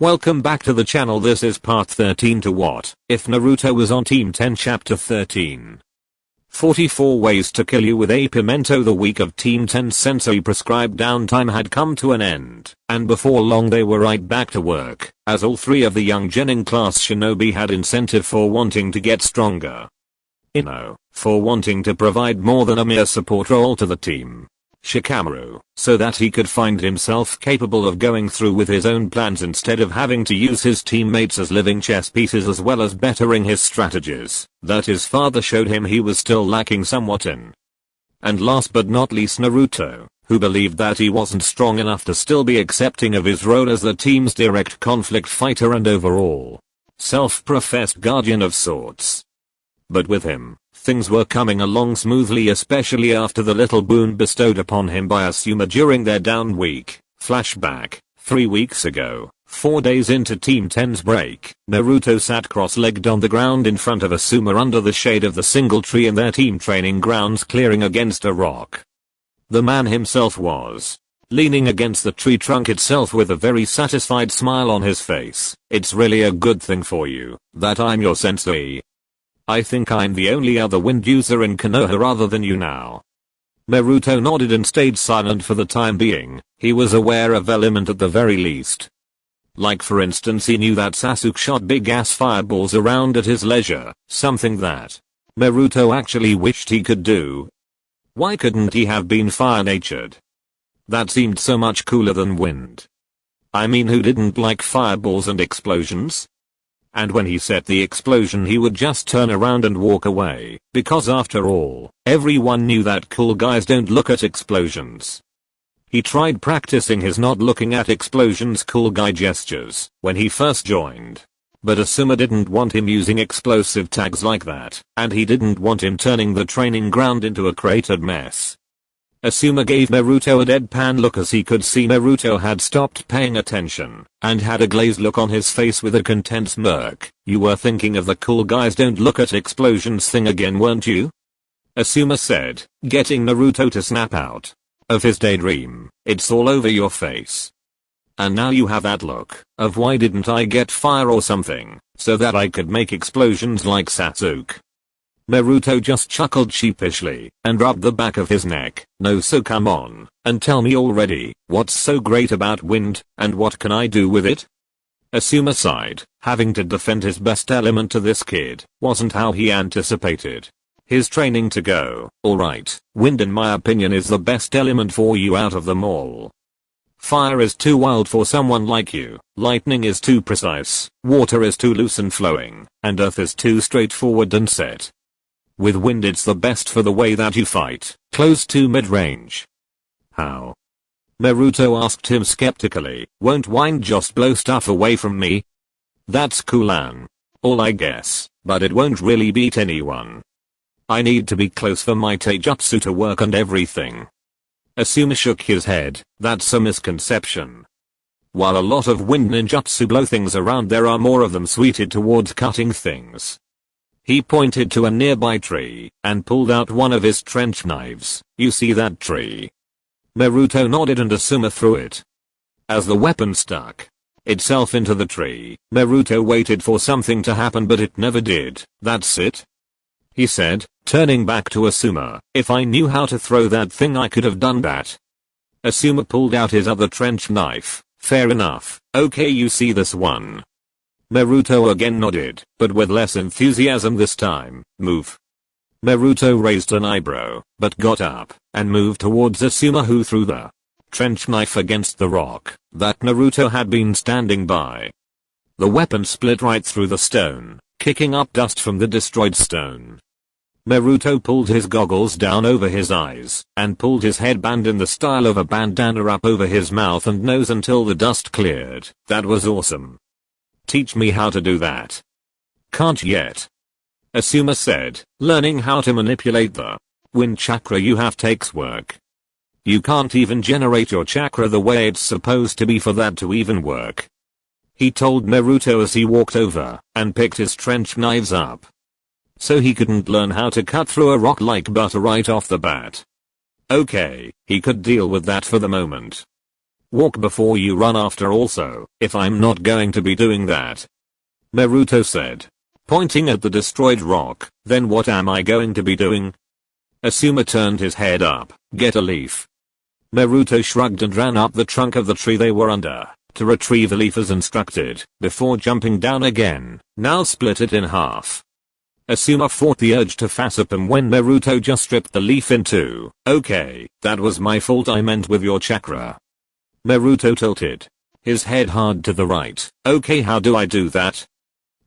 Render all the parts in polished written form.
Welcome back to the channel. This is part 13 to What If Naruto Was on Team 10 Chapter 13. 44 Ways to Kill You with a Pimento. The week of Team 10's Sensei prescribed downtime had come to an end, and before long they were right back to work, as all three of the young genin class shinobi had incentive for wanting to get stronger. For wanting to provide more than a mere support role to the team. Shikamaru, so that he could find himself capable of going through with his own plans instead of having to use his teammates as living chess pieces, as well as bettering his strategies that his father showed him he was still lacking somewhat in. And last but not least, Naruto, who believed that he wasn't strong enough to still be accepting of his role as the team's direct conflict fighter and overall self-professed guardian of sorts. But with him, things were coming along smoothly, especially after the little boon bestowed upon him by Asuma during their down week. Flashback, 3 weeks ago, 4 days into Team 10's break, Naruto sat cross-legged on the ground in front of Asuma under the shade of the single tree in their team training grounds, clearing against a rock. The man himself was leaning against the tree trunk itself with a very satisfied smile on his face. "It's really a good thing for you that I'm your sensei. I think I'm the only other wind user in Konoha other than you now." Naruto nodded and stayed silent for the time being. He was aware of element at the very least. Like for instance, he knew that Sasuke shot big ass fireballs around at his leisure, something that Naruto actually wished he could do. Why couldn't he have been fire-natured? That seemed so much cooler than wind. I mean, who didn't like fireballs and explosions? And when he set the explosion, he would just turn around and walk away, because after all, everyone knew that cool guys don't look at explosions. He tried practicing his not looking at explosions cool guy gestures when he first joined. But Asuma didn't want him using explosive tags like that, and he didn't want him turning the training ground into a cratered mess. Asuma gave Naruto a deadpan look, as he could see Naruto had stopped paying attention and had a glazed look on his face with a content smirk. "You were thinking of the cool guys don't look at explosions thing again, weren't you?" Asuma said, getting Naruto to snap out of his daydream. "It's all over your face. And now you have that look of why didn't I get fire or something so that I could make explosions like Sasuke." Naruto just chuckled sheepishly and rubbed the back of his neck. "No, so come on and tell me already, what's so great about wind, and what can I do with it?" Asuma sighed. Having to defend his best element to this kid wasn't how he anticipated his training to go. "Alright, wind in my opinion is the best element for you out of them all. Fire is too wild for someone like you, lightning is too precise, water is too loose and flowing, and earth is too straightforward and set. With wind it's the best for the way that you fight, close to mid-range." "How?" Naruto asked him skeptically. "Won't wind just blow stuff away from me?" "That's cool and all, I guess, but it won't really beat anyone. I need to be close for my taijutsu to work and everything." Asuma shook his head. "That's a misconception. While a lot of wind ninjutsu blow things around, there are more of them suited towards cutting things." He pointed to a nearby tree and pulled out one of his trench knives. "You see that tree?" Naruto nodded and Asuma threw it. As the weapon stuck itself into the tree, Naruto waited for something to happen, but it never did. "That's it?" he said, turning back to Asuma. "If I knew how to throw that thing, I could have done that." Asuma pulled out his other trench knife. "Fair enough. Okay, you see this one?" Naruto again nodded, but with less enthusiasm this time. "Move." Naruto raised an eyebrow, but got up and moved towards Asuma, who threw the trench knife against the rock that Naruto had been standing by. The weapon split right through the stone, kicking up dust from the destroyed stone. Naruto pulled his goggles down over his eyes and pulled his headband in the style of a bandana up over his mouth and nose until the dust cleared. "That was awesome. Teach me how to do that." "Can't yet," Asuma said. "Learning how to manipulate the wind chakra you have takes work. You can't even generate your chakra the way it's supposed to be for that to even work," he told Naruto as he walked over and picked his trench knives up. "So he couldn't learn how to cut through a rock like butter right off the bat." Okay, he could deal with that for the moment. Walk before you run after also, if I'm not going to be doing that. Naruto said, pointing at the destroyed rock, then what am I going to be doing? Asuma turned his head up, get a leaf. Naruto shrugged and ran up the trunk of the tree they were under, to retrieve the leaf as instructed, before jumping down again, now split it in half. Asuma fought the urge to fassap him when Naruto just stripped the leaf in two. Okay, that was my fault, I meant with your chakra. Naruto tilted his head hard to the right. Okay, how do I do that?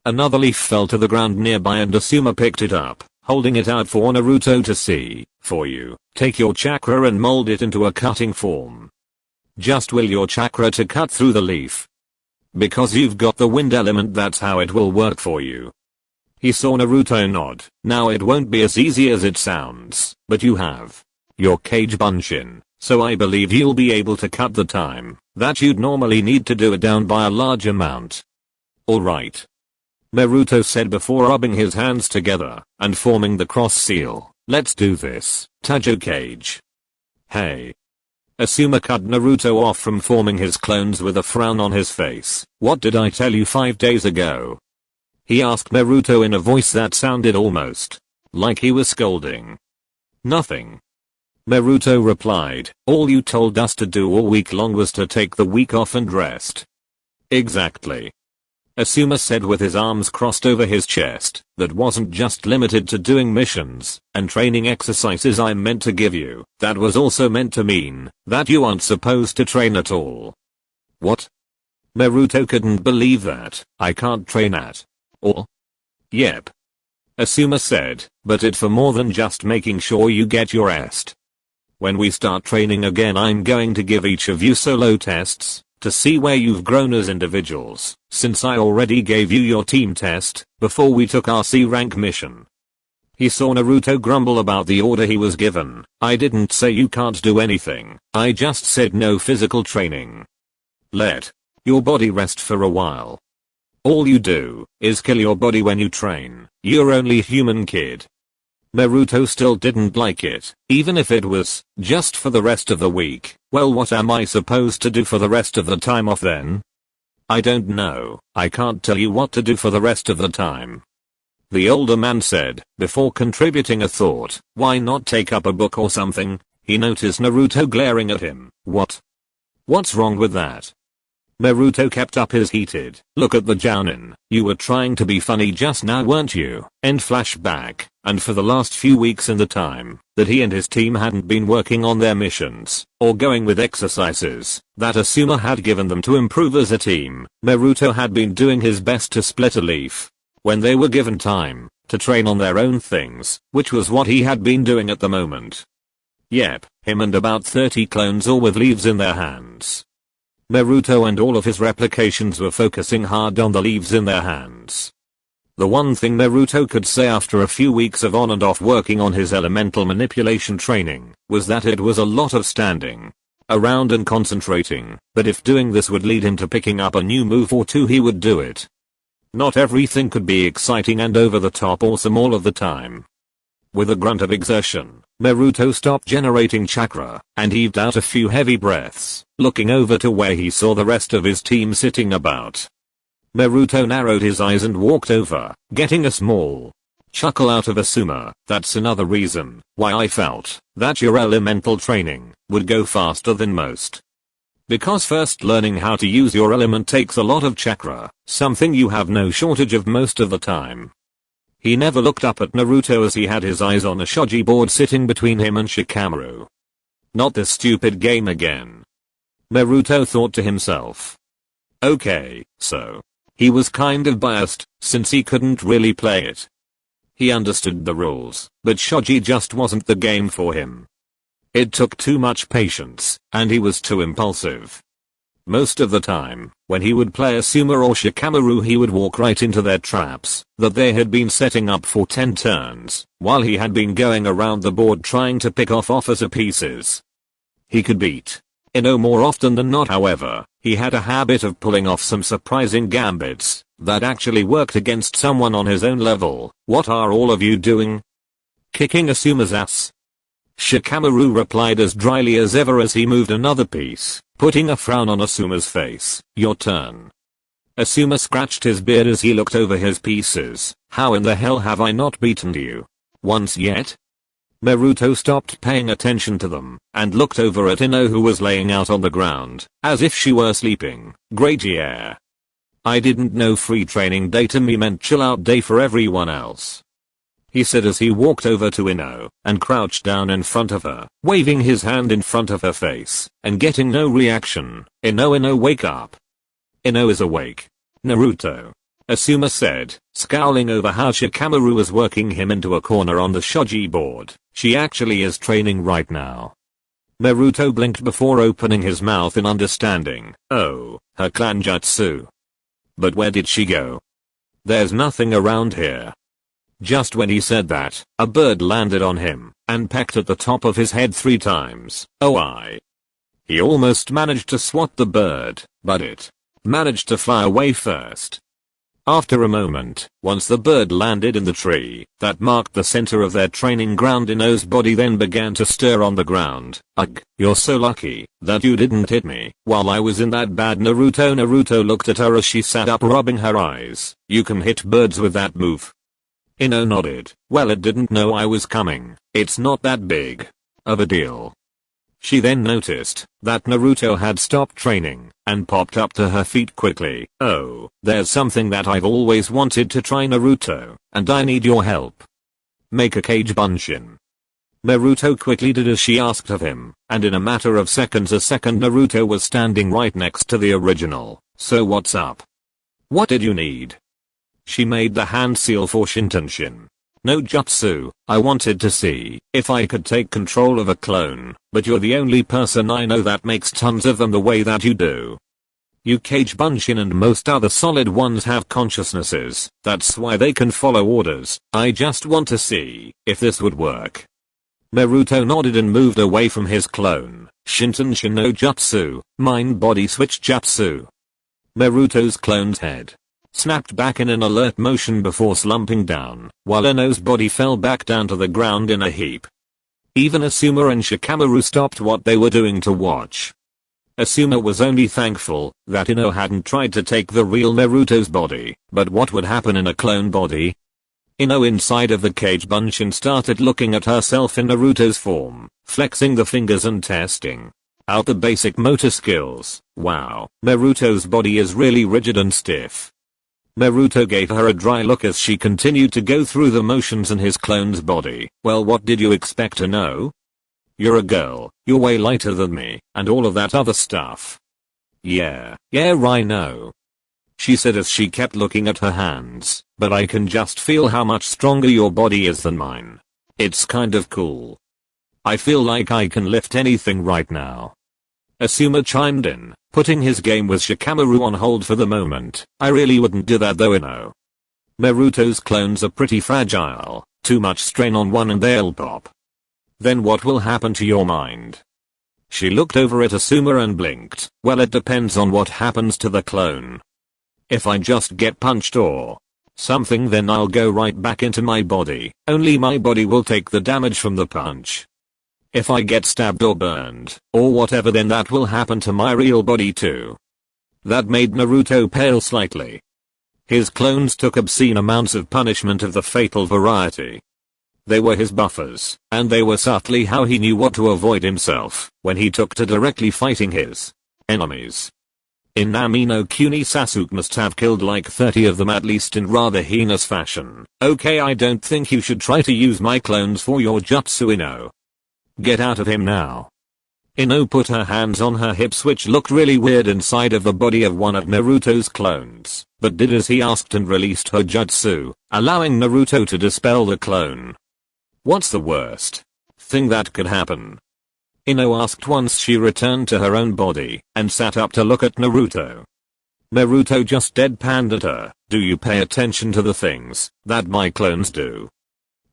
Another leaf fell to the ground nearby and Asuma picked it up, holding it out for Naruto to see. For you, take your chakra and mold it into a cutting form. Just will your chakra to cut through the leaf. Because you've got the wind element, that's how it will work for you. He saw Naruto nod. Now it won't be as easy as it sounds, but you have your Kage Bunshin, so I believe you'll be able to cut the time that you'd normally need to do it down by a large amount. Alright. Naruto said before rubbing his hands together and forming the cross seal. Let's do this, Tajo Kage. Hey. Asuma cut Naruto off from forming his clones with a frown on his face. What did I tell you 5 days ago? He asked Naruto in a voice that sounded almost like he was scolding. Nothing. Naruto replied, all you told us to do all week long was to take the week off and rest. Exactly. Asuma said with his arms crossed over his chest. That wasn't just limited to doing missions and training exercises I meant to give you. That was also meant to mean that you aren't supposed to train at all. What? Naruto couldn't believe that. I can't train at all? Yep. Asuma said, but it for more than just making sure you get your rest. When we start training again, I'm going to give each of you solo tests to see where you've grown as individuals, since I already gave you your team test before we took our C rank mission. He saw Naruto grumble about the order he was given. I didn't say you can't do anything, I just said no physical training. Let your body rest for a while. All you do is kill your body when you train. You're only human, kid. Naruto still didn't like it, even if it was just for the rest of the week. Well, what am I supposed to do for the rest of the time off then? I don't know. I can't tell you what to do for the rest of the time. The older man said, before contributing a thought. Why not take up a book or something? He noticed Naruto glaring at him. What? What's wrong with that? Naruto kept up his heated look at the Jounin. You were trying to be funny just now, weren't you? End flashback. And for the last few weeks in the time that he and his team hadn't been working on their missions or going with exercises that Asuma had given them to improve as a team, Naruto had been doing his best to split a leaf when they were given time to train on their own things, which was what he had been doing at the moment. Yep, him and about 30 clones all with leaves in their hands. Naruto and all of his replications were focusing hard on the leaves in their hands. The one thing Naruto could say after a few weeks of on and off working on his elemental manipulation training was that it was a lot of standing around and concentrating, but if doing this would lead him to picking up a new move or two, he would do it. Not everything could be exciting and over the top awesome all of the time. With a grunt of exertion, Naruto stopped generating chakra and heaved out a few heavy breaths, looking over to where he saw the rest of his team sitting about. Naruto narrowed his eyes and walked over, getting a small chuckle out of Asuma. That's another reason why I felt that your elemental training would go faster than most. Because first learning how to use your element takes a lot of chakra, something you have no shortage of most of the time. He never looked up at Naruto as he had his eyes on a shogi board sitting between him and Shikamaru. Not this stupid game again. Naruto thought to himself. Okay, so he was kind of biased, since he couldn't really play it. He understood the rules, but shogi just wasn't the game for him. It took too much patience, and he was too impulsive. Most of the time, when he would play Asuma or Shikamaru, he would walk right into their traps that they had been setting up for 10 turns, while he had been going around the board trying to pick off officer pieces he could beat. More often than not, however, he had a habit of pulling off some surprising gambits that actually worked against someone on his own level. What are all of you doing? Kicking Asuma's ass? Shikamaru replied as dryly as ever as he moved another piece putting a frown on Asuma's face. Your turn. Asuma scratched his beard as he looked over his pieces. How in the hell have I not beaten you once yet? Naruto stopped paying attention to them and looked over at Ino, who was laying out on the ground as if she were sleeping. Great, yeah. I didn't know free training day to me meant chill out day for everyone else, he said as he walked over to Ino and crouched down in front of her, waving his hand in front of her face and getting no reaction. Ino, wake up. Ino is awake. Naruto, Asuma said, scowling over how Shikamaru was working him into a corner on the shogi board. She actually is training right now. Naruto blinked before opening his mouth in understanding. Oh, her clan jutsu. But where did she go? There's nothing around here. Just when he said that, a bird landed on him and pecked at the top of his head 3 times. He almost managed to swat the bird, but it managed to fly away first. After a moment, once the bird landed in the tree that marked the center of their training ground, Ino's body then began to stir on the ground. Ugh, you're so lucky that you didn't hit me while I was in that bad. Naruto looked at her as she sat up, rubbing her eyes. You can hit birds with that move? Ino nodded. Well, it didn't know I was coming. It's not that big of a deal. She then noticed that Naruto had stopped training and popped up to her feet quickly. Oh, there's something that I've always wanted to try, Naruto, and I need your help. Make a cage bunshin. Naruto quickly did as she asked of him, and in a matter of seconds Naruto was standing right next to the original. So what's up? What did you need? She made the hand seal for Shintenshin. No jutsu, I wanted to see if I could take control of a clone, but you're the only person I know that makes tons of them the way that you do. You cage bunshin and most other solid ones have consciousnesses, that's why they can follow orders. I just want to see if this would work. Naruto nodded and moved away from his clone. Shintenshin no jutsu, mind body switch jutsu. Naruto's clone's head snapped back in an alert motion before slumping down, while Ino's body fell back down to the ground in a heap. Even Asuma and Shikamaru stopped what they were doing to watch. Asuma was only thankful that Ino hadn't tried to take the real Naruto's body, but what would happen in a clone body? Ino inside of the cage bunshin started looking at herself in Naruto's form, flexing the fingers and testing out the basic motor skills. Wow, Naruto's body is really rigid and stiff. Naruto gave her a dry look as she continued to go through the motions in his clone's body. Well, what did you expect to know? You're a girl, you're way lighter than me, and all of that other stuff. Yeah, I know, she said as she kept looking at her hands, but I can just feel how much stronger your body is than mine. It's kind of cool. I feel like I can lift anything right now. Asuma chimed in, putting his game with Shikamaru on hold for the moment. I really wouldn't do that though, Ino. Naruto's clones are pretty fragile, too much strain on one and they'll pop. Then what will happen to your mind? She looked over at Asuma and blinked. Well, it depends on what happens to the clone. If I just get punched or something, then I'll go right back into my body. Only my body will take the damage from the punch. If I get stabbed or burned, or whatever, then that will happen to my real body too. That made Naruto pale slightly. His clones took obscene amounts of punishment of the fatal variety. They were his buffers, and they were subtly how he knew what to avoid himself when he took to directly fighting his enemies. In Nami no Kuni, Sasuke must have killed like 30 of them at least in rather heinous fashion. Okay, I don't think you should try to use my clones for your jutsu, Ino. Get out of him now. Ino put her hands on her hips, which looked really weird inside of the body of one of Naruto's clones, but did as he asked and released her jutsu, allowing Naruto to dispel the clone. What's the worst thing that could happen? Ino asked once she returned to her own body and sat up to look at Naruto. Naruto just deadpanned at her. Do you pay attention to the things that my clones do?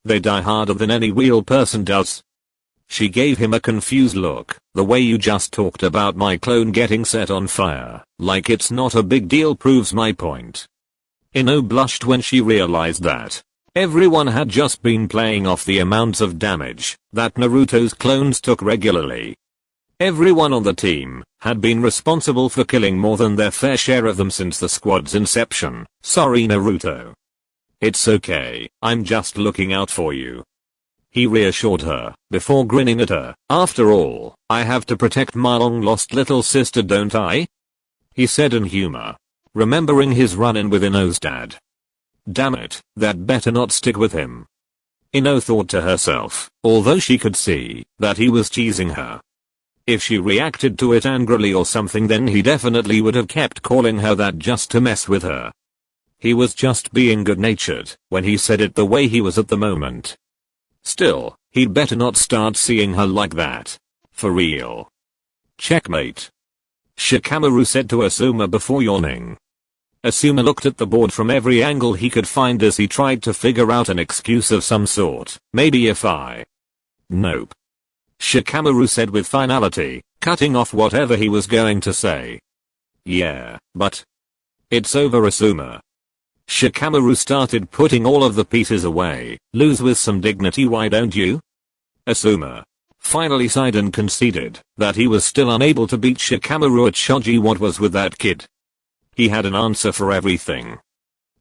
They die harder than any real person does. She gave him a confused look. The way you just talked about my clone getting set on fire, like it's not a big deal, proves my point. Ino blushed when she realized that everyone had just been playing off the amounts of damage that Naruto's clones took regularly. Everyone on the team had been responsible for killing more than their fair share of them since the squad's inception. Sorry Naruto. It's okay, I'm just looking out for you. He reassured her, before grinning at her. After all, I have to protect my long-lost little sister, don't I? He said in humor, remembering his run-in with Ino's dad. Damn it, that better not stick with him. Ino thought to herself, although she could see that he was teasing her. If she reacted to it angrily or something, then he definitely would have kept calling her that just to mess with her. He was just being good-natured when he said it the way he was at the moment. Still, he'd better not start seeing her like that. For real. Checkmate. Shikamaru said to Asuma before yawning. Asuma looked at the board from every angle he could find as he tried to figure out an excuse of some sort. Maybe if I... Nope. Shikamaru said with finality, cutting off whatever he was going to say. Yeah, but... It's over, Asuma. Shikamaru started putting all of the pieces away. Lose with some dignity, why don't you? Asuma finally sighed and conceded that he was still unable to beat Shikamaru at shogi. What was with that kid? He had an answer for everything.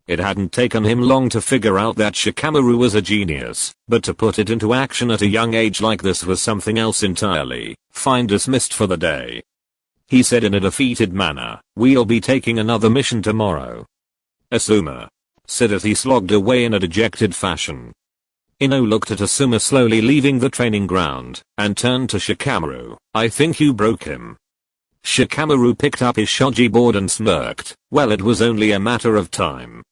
It hadn't taken him long to figure out that Shikamaru was a genius, but to put it into action at a young age like this was something else entirely. Fine, dismissed for the day. He said in a defeated manner, we'll be taking another mission tomorrow. Asuma said as he slogged away in a dejected fashion. Ino looked at Asuma slowly leaving the training ground, and turned to Shikamaru. I think you broke him. Shikamaru picked up his shogi board and smirked. Well, it was only a matter of time.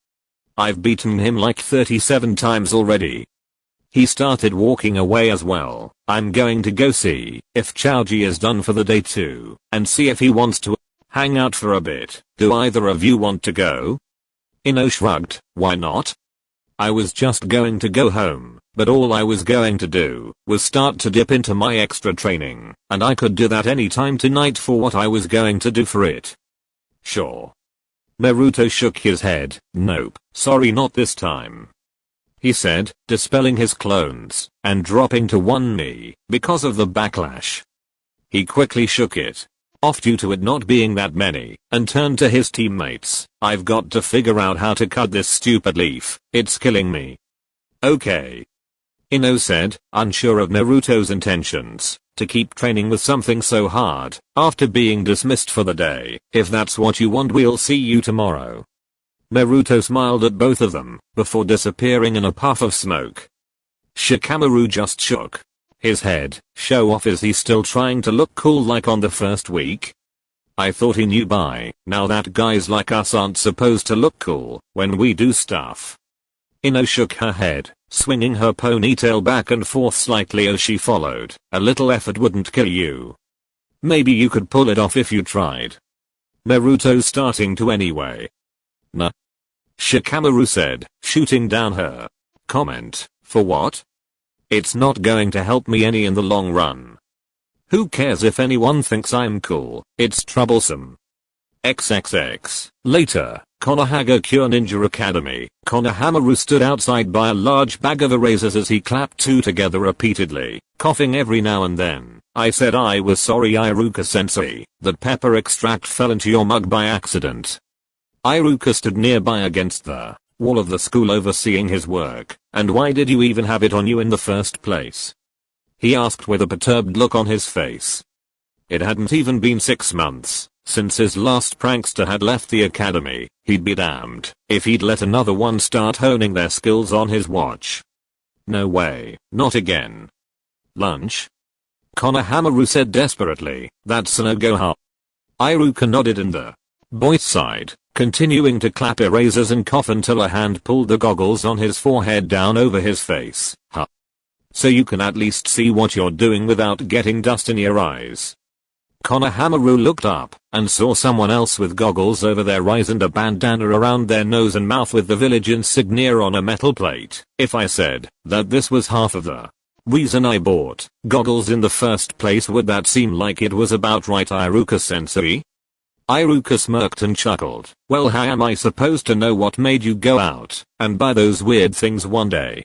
I've beaten him like 37 times already. He started walking away as well. I'm going to go see if Chaoji is done for the day too, and see if he wants to hang out for a bit. Do either of you want to go? Ino shrugged. Why not? I was just going to go home, but all I was going to do was start to dip into my extra training, and I could do that anytime tonight for what I was going to do for it. Sure. Naruto shook his head. Nope, sorry, not this time. He said, dispelling his clones, and dropping to one knee, because of the backlash. He quickly shook it off due to it not being that many, and turned to his teammates. I've got to figure out how to cut this stupid leaf, it's killing me. Okay. Ino said, unsure of Naruto's intentions to keep training with something so hard, after being dismissed for the day. If that's what you want, we'll see you tomorrow. Naruto smiled at both of them, before disappearing in a puff of smoke. Shikamaru just shook his head, show off. Is he still trying to look cool like on the first week? I thought he knew by now that guys like us aren't supposed to look cool when we do stuff. Ino shook her head, swinging her ponytail back and forth slightly as she followed. A little effort wouldn't kill you. Maybe you could pull it off if you tried. Naruto's starting to anyway. Nah. Shikamaru said, shooting down her comment. For what? It's not going to help me any in the long run. Who cares if anyone thinks I'm cool? It's troublesome. XXX. Later, Konohagakure Ninja Academy. Konohamaru stood outside by a large bag of erasers as he clapped two together repeatedly, coughing every now and then. I said I was sorry, Iruka-sensei, that pepper extract fell into your mug by accident. Iruka stood nearby against the wall of the school overseeing his work. And why did you even have it on you in the first place? He asked with a perturbed look on his face. It hadn't even been 6 months since his last prankster had left the academy. He'd be damned if he'd let another one start honing their skills on his watch. No way, not again. Lunch? Konohamaru said desperately. That's a no-go. Iruka nodded and the boy sighed, continuing to clap erasers and cough until a hand pulled the goggles on his forehead down over his face. Huh. So you can at least see what you're doing without getting dust in your eyes. Konohamaru looked up and saw someone else with goggles over their eyes and a bandana around their nose and mouth with the village insignia on a metal plate. If I said that this was half of the reason I bought goggles in the first place, would that seem like it was about right, Iruka-sensei? Iruka smirked and chuckled. Well, how am I supposed to know what made you go out and buy those weird things one day?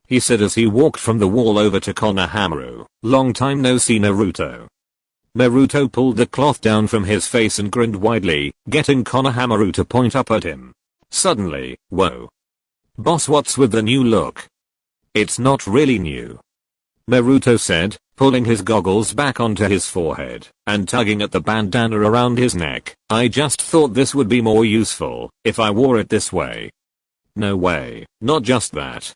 He said as he walked from the wall over to Konohamaru. Long time no see, Naruto. Naruto pulled the cloth down from his face and grinned widely, getting Konohamaru to point up at him. Suddenly, whoa. Boss, what's with the new look? It's not really new, Naruto said, pulling his goggles back onto his forehead and tugging at the bandana around his neck. I just thought this would be more useful if I wore it this way. No way, not just that,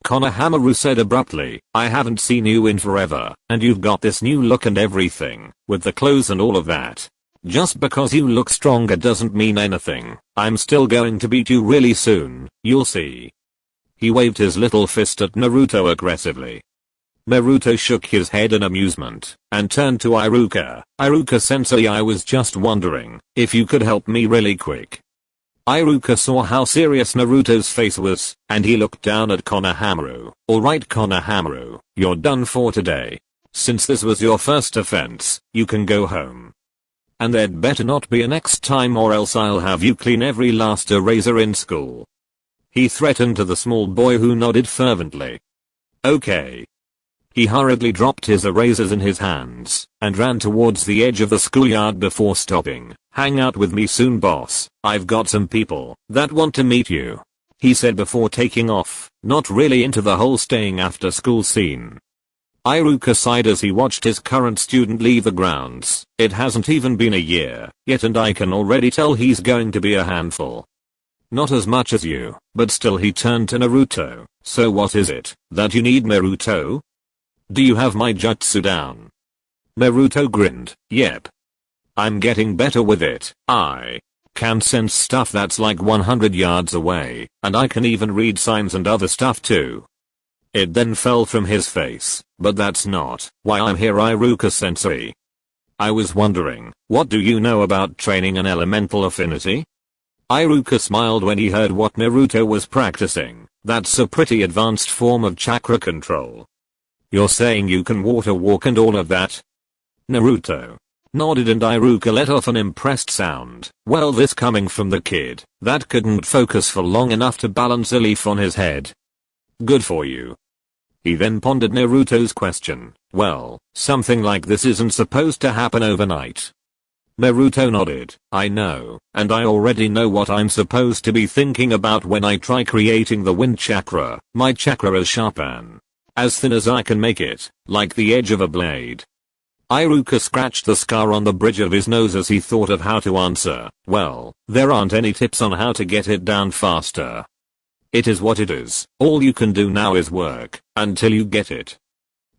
Konohamaru said abruptly. I haven't seen you in forever, and you've got this new look and everything, with the clothes and all of that. Just because you look stronger doesn't mean anything. I'm still going to beat you really soon, you'll see. He waved his little fist at Naruto aggressively. Naruto shook his head in amusement and turned to Iruka. Iruka-sensei, I was just wondering if you could help me really quick. Iruka saw how serious Naruto's face was, and he looked down at Konohamaru. Alright Konohamaru, you're done for today. Since this was your first offense, you can go home. And there'd better not be a next time or else I'll have you clean every last eraser in school. He threatened to the small boy, who nodded fervently. Okay. He hurriedly dropped his erasers in his hands and ran towards the edge of the schoolyard before stopping. Hang out with me soon, boss. I've got some people that want to meet you, he said before taking off, not really into the whole staying after school scene. Iruka sighed as he watched his current student leave the grounds. It hasn't even been a year yet and I can already tell he's going to be a handful. Not as much as you, but still. He turned to Naruto. So what is it that you need, Naruto? Do you have my jutsu down? Naruto grinned. Yep. I'm getting better with it. I can sense stuff that's like 100 yards away, and I can even read signs and other stuff too. It then fell from his face. But that's not why I'm here, Iruka-sensei. I was wondering, what do you know about training an elemental affinity? Iruka smiled when he heard what Naruto was practicing. That's a pretty advanced form of chakra control. You're saying you can water walk and all of that? Naruto nodded and Iruka let off an impressed sound. Well, this coming from the kid that couldn't focus for long enough to balance a leaf on his head. Good for you. He then pondered Naruto's question. Well, something like this isn't supposed to happen overnight. Naruto nodded. I know, and I already know what I'm supposed to be thinking about when I try creating the wind chakra. My chakra is sharp and as thin as I can make it, like the edge of a blade. Iruka scratched the scar on the bridge of his nose as he thought of how to answer. Well, there aren't any tips on how to get it down faster. It is what it is. All you can do now is work until you get it.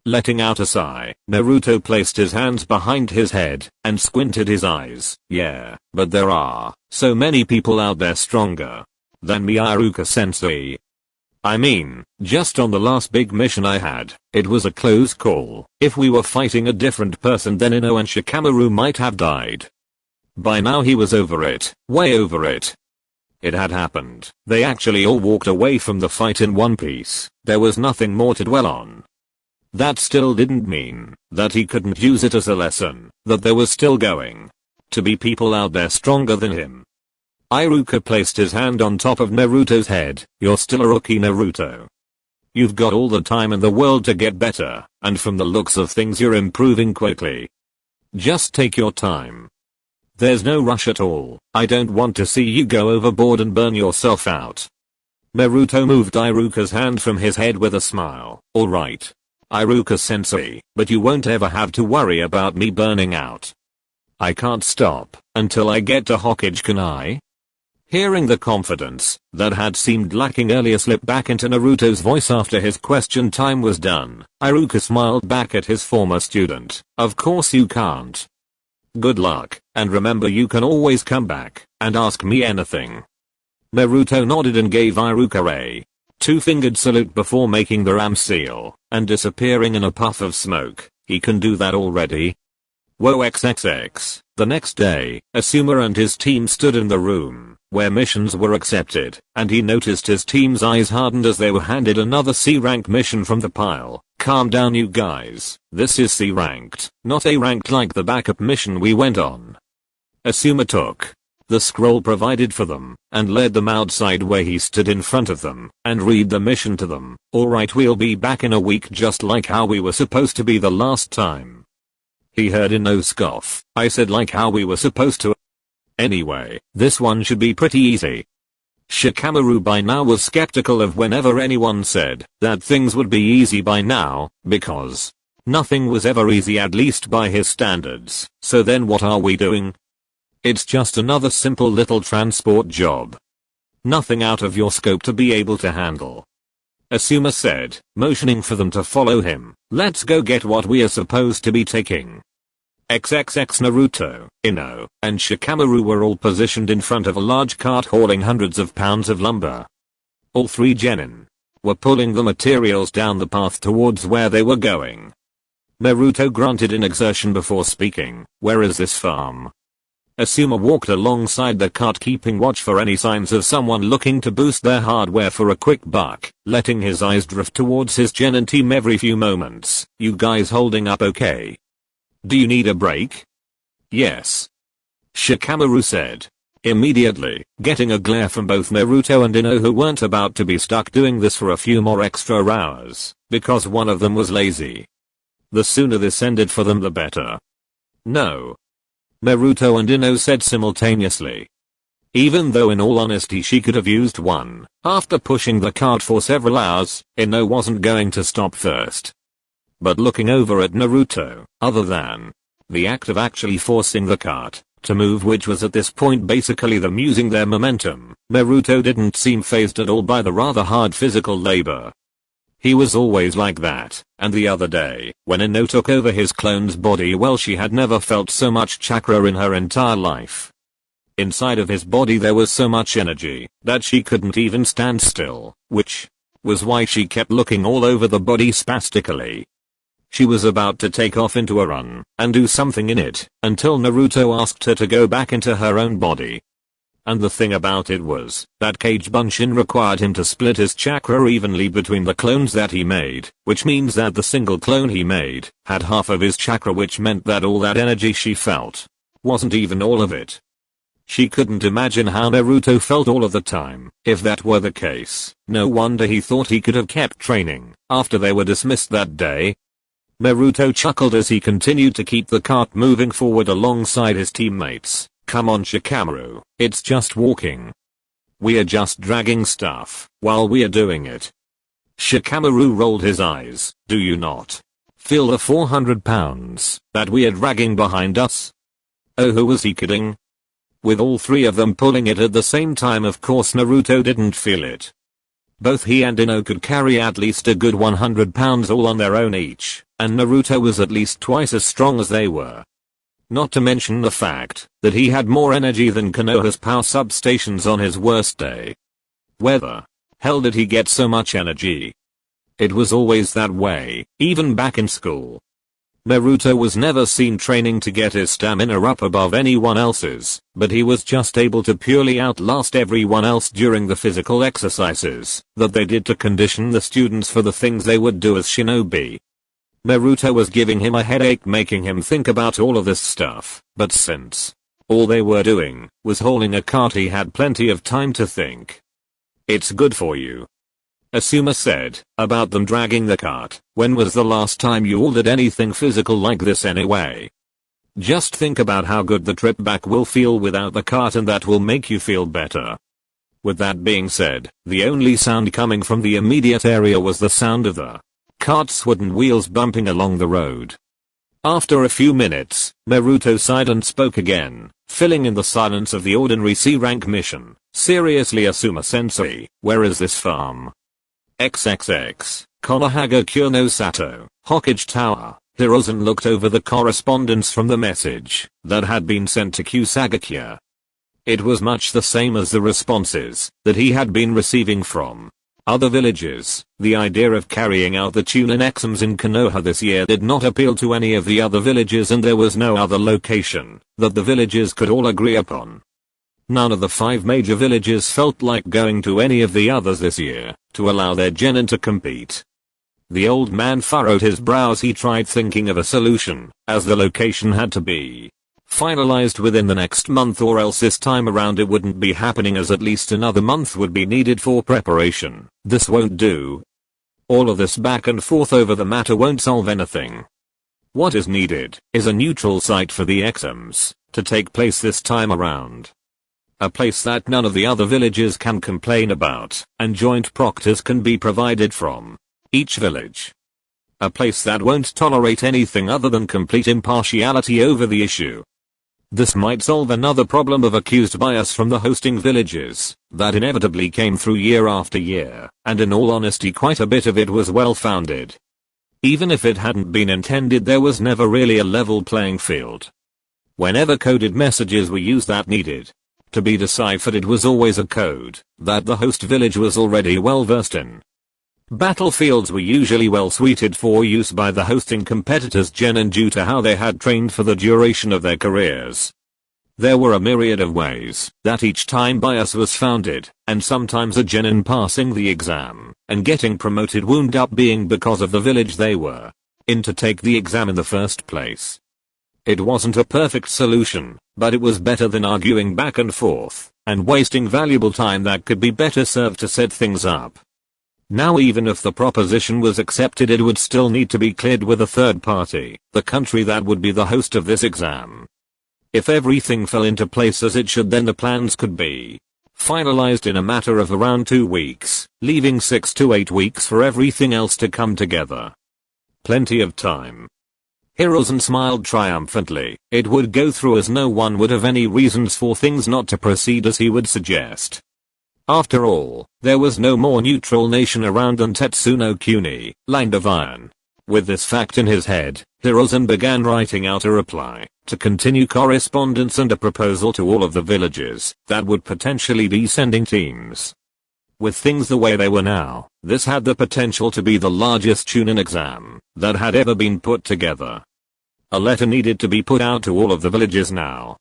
Letting out a sigh, Naruto placed his hands behind his head and squinted his eyes. Yeah, but there are so many people out there stronger than me, Iruka-sensei. I mean, just on the last big mission I had, it was a close call. If we were fighting a different person, then Ino and Shikamaru might have died. By now he was over it, way over it. It had happened. They actually all walked away from the fight in one piece. There was nothing more to dwell on. That still didn't mean that he couldn't use it as a lesson, that there was still going to be people out there stronger than him. Iruka placed his hand on top of Naruto's head. You're still a rookie, Naruto. You've got all the time in the world to get better, and from the looks of things you're improving quickly. Just take your time. There's no rush at all. I don't want to see you go overboard and burn yourself out. Naruto moved Iruka's hand from his head with a smile. Alright, Iruka-sensei, but you won't ever have to worry about me burning out. I can't stop until I get to Hokage, can I? Hearing the confidence that had seemed lacking earlier slip back into Naruto's voice after his question time was done, Iruka smiled back at his former student. Of course you can't. Good luck, and remember you can always come back and ask me anything. Naruto nodded and gave Iruka a two-fingered salute before making the ram seal and disappearing in a puff of smoke. He can do that already? Whoa, XXX. The next day, Asuma and his team stood in the room where missions were accepted, and he noticed his team's eyes hardened as they were handed another C-rank mission from the pile. Calm down, you guys. This is C-ranked, not A-ranked like the backup mission we went on. Asuma took the scroll provided for them and led them outside where he stood in front of them and read the mission to them. Alright, we'll be back in a week just like how we were supposed to be the last time. He heard Ino scoff. I said like how we were supposed to. Anyway, this one should be pretty easy. Shikamaru by now was skeptical of whenever anyone said that things would be easy by now, because nothing was ever easy, at least by his standards. So then what are we doing? It's just another simple little transport job. Nothing out of your scope to be able to handle. Asuma said, motioning for them to follow him. Let's go get what we are supposed to be taking. XXX Naruto, Ino, and Shikamaru were all positioned in front of a large cart hauling hundreds of pounds of lumber. All three genin were pulling the materials down the path towards where they were going. Naruto grunted in exertion before speaking. Where is this farm? Asuma walked alongside the cart, keeping watch for any signs of someone looking to boost their hardware for a quick buck, letting his eyes drift towards his genin team every few moments. You guys holding up okay? Do you need a break? Yes. Shikamaru said. Immediately, getting a glare from both Naruto and Ino, who weren't about to be stuck doing this for a few more extra hours, because one of them was lazy. The sooner this ended for them the better. No. Naruto and Ino said simultaneously. Even though in all honesty she could have used one, after pushing the cart for several hours, Ino wasn't going to stop first. But looking over at Naruto, other than the act of actually forcing the cart to move, which was at this point basically them using their momentum, Naruto didn't seem fazed at all by the rather hard physical labor. He was always like that, and the other day, when Ino took over his clone's body, well, she had never felt so much chakra in her entire life. Inside of his body there was so much energy that she couldn't even stand still, which was why she kept looking all over the body spastically. She was about to take off into a run and do something in it until Naruto asked her to go back into her own body. And the thing about it was that Kage Bunshin required him to split his chakra evenly between the clones that he made, which means that the single clone he made had half of his chakra, which meant that all that energy she felt wasn't even all of it. She couldn't imagine how Naruto felt all of the time. If that were the case, no wonder he thought he could have kept training after they were dismissed that day. Naruto chuckled as he continued to keep the cart moving forward alongside his teammates. Come on Shikamaru, it's just walking. We are just dragging stuff while we are doing it. Shikamaru rolled his eyes. Do you not feel the 400 pounds that we are dragging behind us? Oh, who was he kidding? With all three of them pulling it at the same time, of course Naruto didn't feel it. Both he and Ino could carry at least a good 100 pounds all on their own each, and Naruto was at least twice as strong as they were. Not to mention the fact that he had more energy than Konoha's power substations on his worst day. Where the hell did he get so much energy? It was always that way, even back in school. Naruto was never seen training to get his stamina up above anyone else's, but he was just able to purely outlast everyone else during the physical exercises that they did to condition the students for the things they would do as shinobi. Naruto was giving him a headache making him think about all of this stuff, but since all they were doing was hauling a cart, he had plenty of time to think. It's good for you, Asuma said, about them dragging the cart. When was the last time you all did anything physical like this anyway? Just think about how good the trip back will feel without the cart, and that will make you feel better. With that being said, the only sound coming from the immediate area was the sound of the cart's wooden wheels bumping along the road. After a few minutes, Naruto sighed and spoke again, filling in the silence of the ordinary C-rank mission. Seriously Asuma-sensei, where is this farm? XXX, Konohagakure Kyono Sato, Hokage Tower. Hirozen looked over the correspondence from the message that had been sent to Kusagakure. It was much the same as the responses that he had been receiving from other villages. The idea of carrying out the Chunin exams in Konoha this year did not appeal to any of the other villages, and there was no other location that the villages could all agree upon. None of the 5 major villages felt like going to any of the others this year to allow their genin to compete. The old man furrowed his brows. He tried thinking of a solution, as the location had to be finalized within the next month, or else this time around it wouldn't be happening, as at least another month would be needed for preparation. This won't do. All of this back and forth over the matter won't solve anything. What is needed is a neutral site for the exams to take place this time around. A place that none of the other villages can complain about, and joint proctors can be provided from each village. A place that won't tolerate anything other than complete impartiality over the issue. This might solve another problem of accused bias from the hosting villages that inevitably came through year after year, and in all honesty quite a bit of it was well founded. Even if it hadn't been intended, there was never really a level playing field. Whenever coded messages were used that needed to be deciphered, it was always a code that the host village was already well versed in. Battlefields were usually well suited for use by the hosting competitors' genin due to how they had trained for the duration of their careers. There were a myriad of ways that each time bias was founded, and sometimes a genin passing the exam and getting promoted wound up being because of the village they were in to take the exam in the first place. It wasn't a perfect solution, but it was better than arguing back and forth and wasting valuable time that could be better served to set things up. Now even if the proposition was accepted, it would still need to be cleared with a third party, the country that would be the host of this exam. If everything fell into place as it should, then the plans could be finalized in a matter of around 2 weeks, leaving 6 to 8 weeks for everything else to come together. Plenty of time. Hirozen smiled triumphantly. It would go through as no one would have any reasons for things not to proceed as he would suggest. After all, there was no more neutral nation around than Tetsuno Kuni, Land of Iron. With this fact in his head, Hirozen began writing out a reply to continue correspondence and a proposal to all of the villages that would potentially be sending teams. With things the way they were now, this had the potential to be the largest Chunin exam that had ever been put together. A letter needed to be put out to all of the villages now.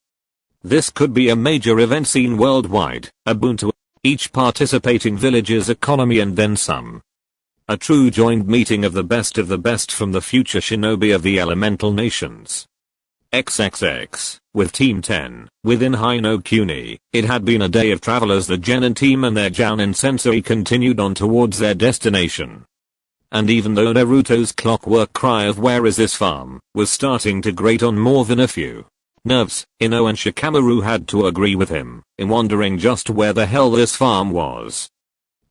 This could be a major event seen worldwide, a boon to each participating village's economy and then some. A true joint meeting of the best from the future shinobi of the elemental nations. XXX, with Team 10, within Hino Kuni, it had been a day of travel as the Genin team and their Jounin sensei continued on towards their destination. And even though Naruto's clockwork cry of "where is this farm" was starting to grate on more than a few nerves, Ino and Shikamaru had to agree with him in wondering just where the hell this farm was.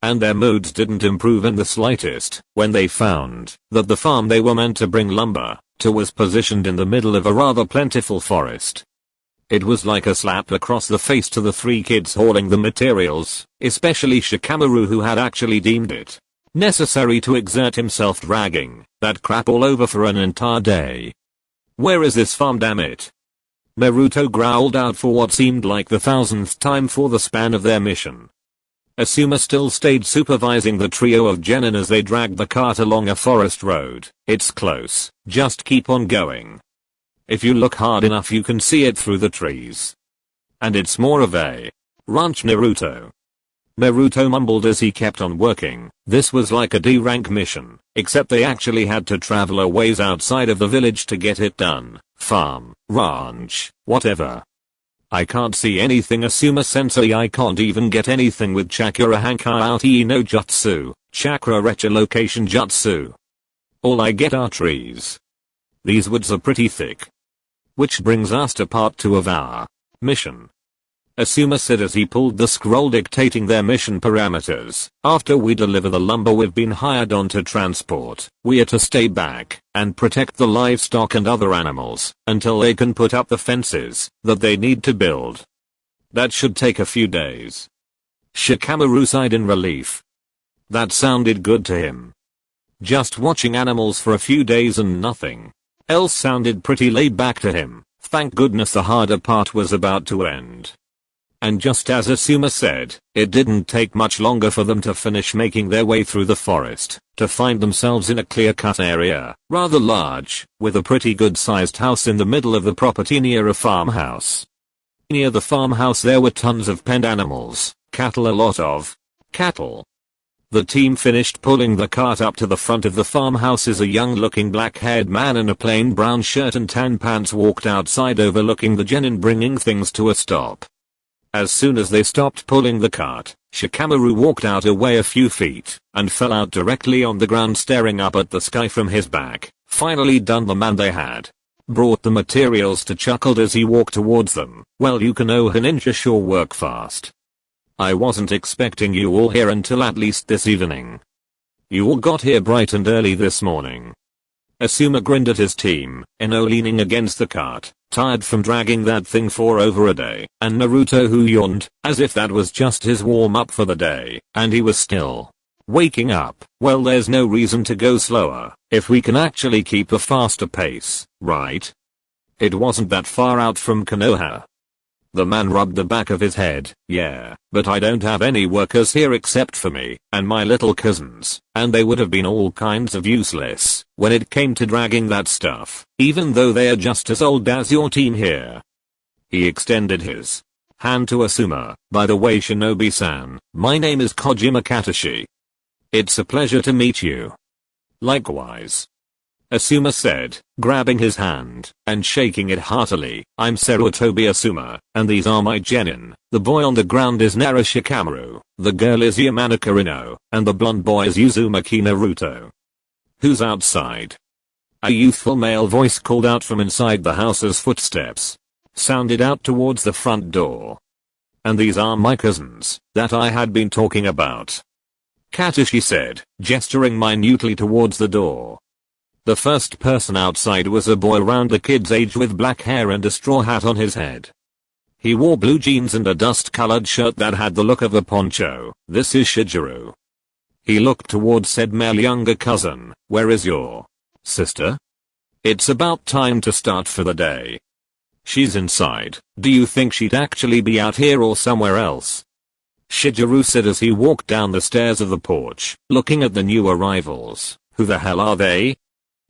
And their moods didn't improve in the slightest when they found that the farm they were meant to bring lumber to was positioned in the middle of a rather plentiful forest. It was like a slap across the face to the 3 kids hauling the materials, especially Shikamaru, who had actually deemed it necessary to exert himself dragging that crap all over for an entire day. "Where is this farm, damn it?" Naruto growled out for what seemed like the 1000th time for the span of their mission. Asuma still stayed supervising the trio of genin as they dragged the cart along a forest road. "It's close, just keep on going. If you look hard enough you can see it through the trees. And it's more of a ranch, Naruto." Naruto mumbled as he kept on working. This was like a D-rank mission, except they actually had to travel a ways outside of the village to get it done. Farm, ranch, whatever. "I can't see anything, Asuma sensei. I can't even get anything with Chakra Hankai out no Jutsu, Chakra Echolocation Jutsu. All I get are trees. These woods are pretty thick." Which brings us to part 2 of our mission. Asuma said as he pulled the scroll dictating their mission parameters. "After we deliver the lumber we've been hired on to transport, we are to stay back and protect the livestock and other animals until they can put up the fences that they need to build. That should take a few days." Shikamaru sighed in relief. That sounded good to him. Just watching animals for a few days and nothing else sounded pretty laid back to him. Thank goodness the harder part was about to end. And just as Asuma said, it didn't take much longer for them to finish making their way through the forest, to find themselves in a clear-cut area, rather large, with a pretty good-sized house in the middle of the property near a farmhouse. Near the farmhouse there were tons of penned animals, cattle, a lot of cattle. The team finished pulling the cart up to the front of the farmhouse as a young-looking black-haired man in a plain brown shirt and tan pants walked outside overlooking the genin, bringing things to a stop. As soon as they stopped pulling the cart, Shikamaru walked out away a few feet and fell out directly on the ground staring up at the sky from his back. Finally done, the man they had brought the materials to chuckled as he walked towards them. Well, you Konoha ninja sure work fast. I wasn't expecting you all here until at least this evening. You all got here bright and early this morning. Asuma grinned at his team, Ino leaning against the cart, tired from dragging that thing for over a day, and Naruto who yawned, as if that was just his warm-up for the day, and he was still waking up. Well, there's no reason to go slower, if we can actually keep a faster pace, right? It wasn't that far out from Konoha. The man rubbed the back of his head. Yeah, but I don't have any workers here except for me and my little cousins, and they would have been all kinds of useless when it came to dragging that stuff, even though they are just as old as your team here. He extended his hand to Asuma. By the way, Shinobi-san, my name is Kojima Katashi. It's a pleasure to meet you. Likewise, Asuma said, grabbing his hand and shaking it heartily. I'm Sarutobi Asuma, and these are my genin. The boy on the ground is Nara Shikamaru, the girl is Yamanaka Ino, and the blonde boy is Uzumaki Naruto. Who's outside? A youthful male voice called out from inside the house as footsteps sounded out towards the front door. And these are my cousins that I had been talking about, Katashi said, gesturing minutely towards the door. The first person outside was a boy around the kid's age with black hair and a straw hat on his head. He wore blue jeans and a dust-colored shirt that had the look of a poncho. This is Shigeru. He looked towards said male younger cousin. Where is your sister? It's about time to start for the day. She's inside. Do you think she'd actually be out here or somewhere else? Shigeru said as he walked down the stairs of the porch, looking at the new arrivals. Who the hell are they?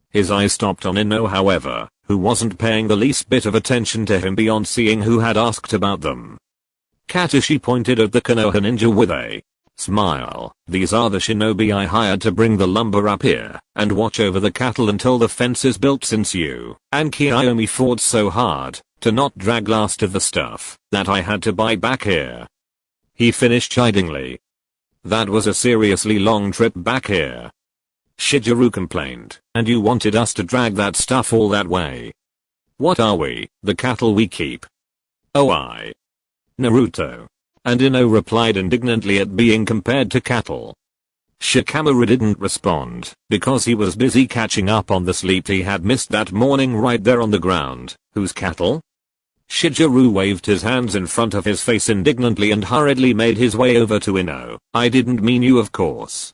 His eyes stopped on Ino, however, who wasn't paying the least bit of attention to him beyond seeing who had asked about them. Katashi pointed at the Konoha ninja with a smile. These are the shinobi I hired to bring the lumber up here and watch over the cattle until the fence is built, since you and Kiyomi fought so hard to not drag last of the stuff that I had to buy back here. He finished chidingly. That was a seriously long trip back here, Shigeru complained, and you wanted us to drag that stuff all that way. What are we, the cattle we keep? Oh, Naruto. And Ino replied indignantly at being compared to cattle. Shikamaru didn't respond, because he was busy catching up on the sleep he had missed that morning right there on the ground. Whose cattle? Shigeru waved his hands in front of his face indignantly and hurriedly made his way over to Ino. I didn't mean you, of course.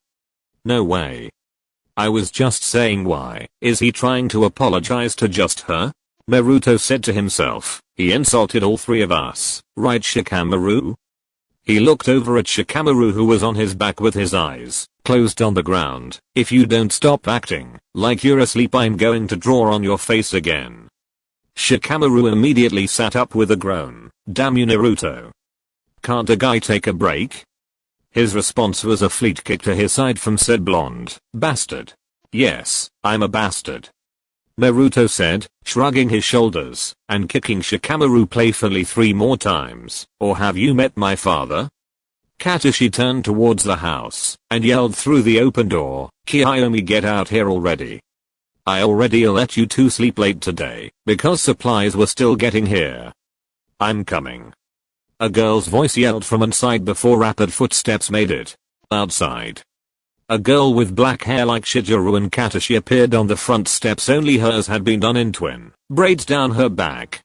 No way. I was just saying, why is he trying to apologize to just her? Naruto said to himself. He insulted all three of us, right, Shikamaru? He looked over at Shikamaru, who was on his back with his eyes closed on the ground. If you don't stop acting like you're asleep, I'm going to draw on your face again. Shikamaru immediately sat up with a groan. Damn you, Naruto. Can't a guy take a break? His response was a fleet kick to his side from said blonde bastard. Yes, I'm a bastard, Naruto said, shrugging his shoulders and kicking Shikamaru playfully 3 more times. Or have you met my father? Katashi turned towards the house and yelled through the open door, Kiyomi, get out here already. I already let you 2 sleep late today because supplies were still getting here. I'm coming, a girl's voice yelled from inside before rapid footsteps made it outside. A girl with black hair like Shigeru and Katashi appeared on the front steps, only hers had been done in twin braids down her back.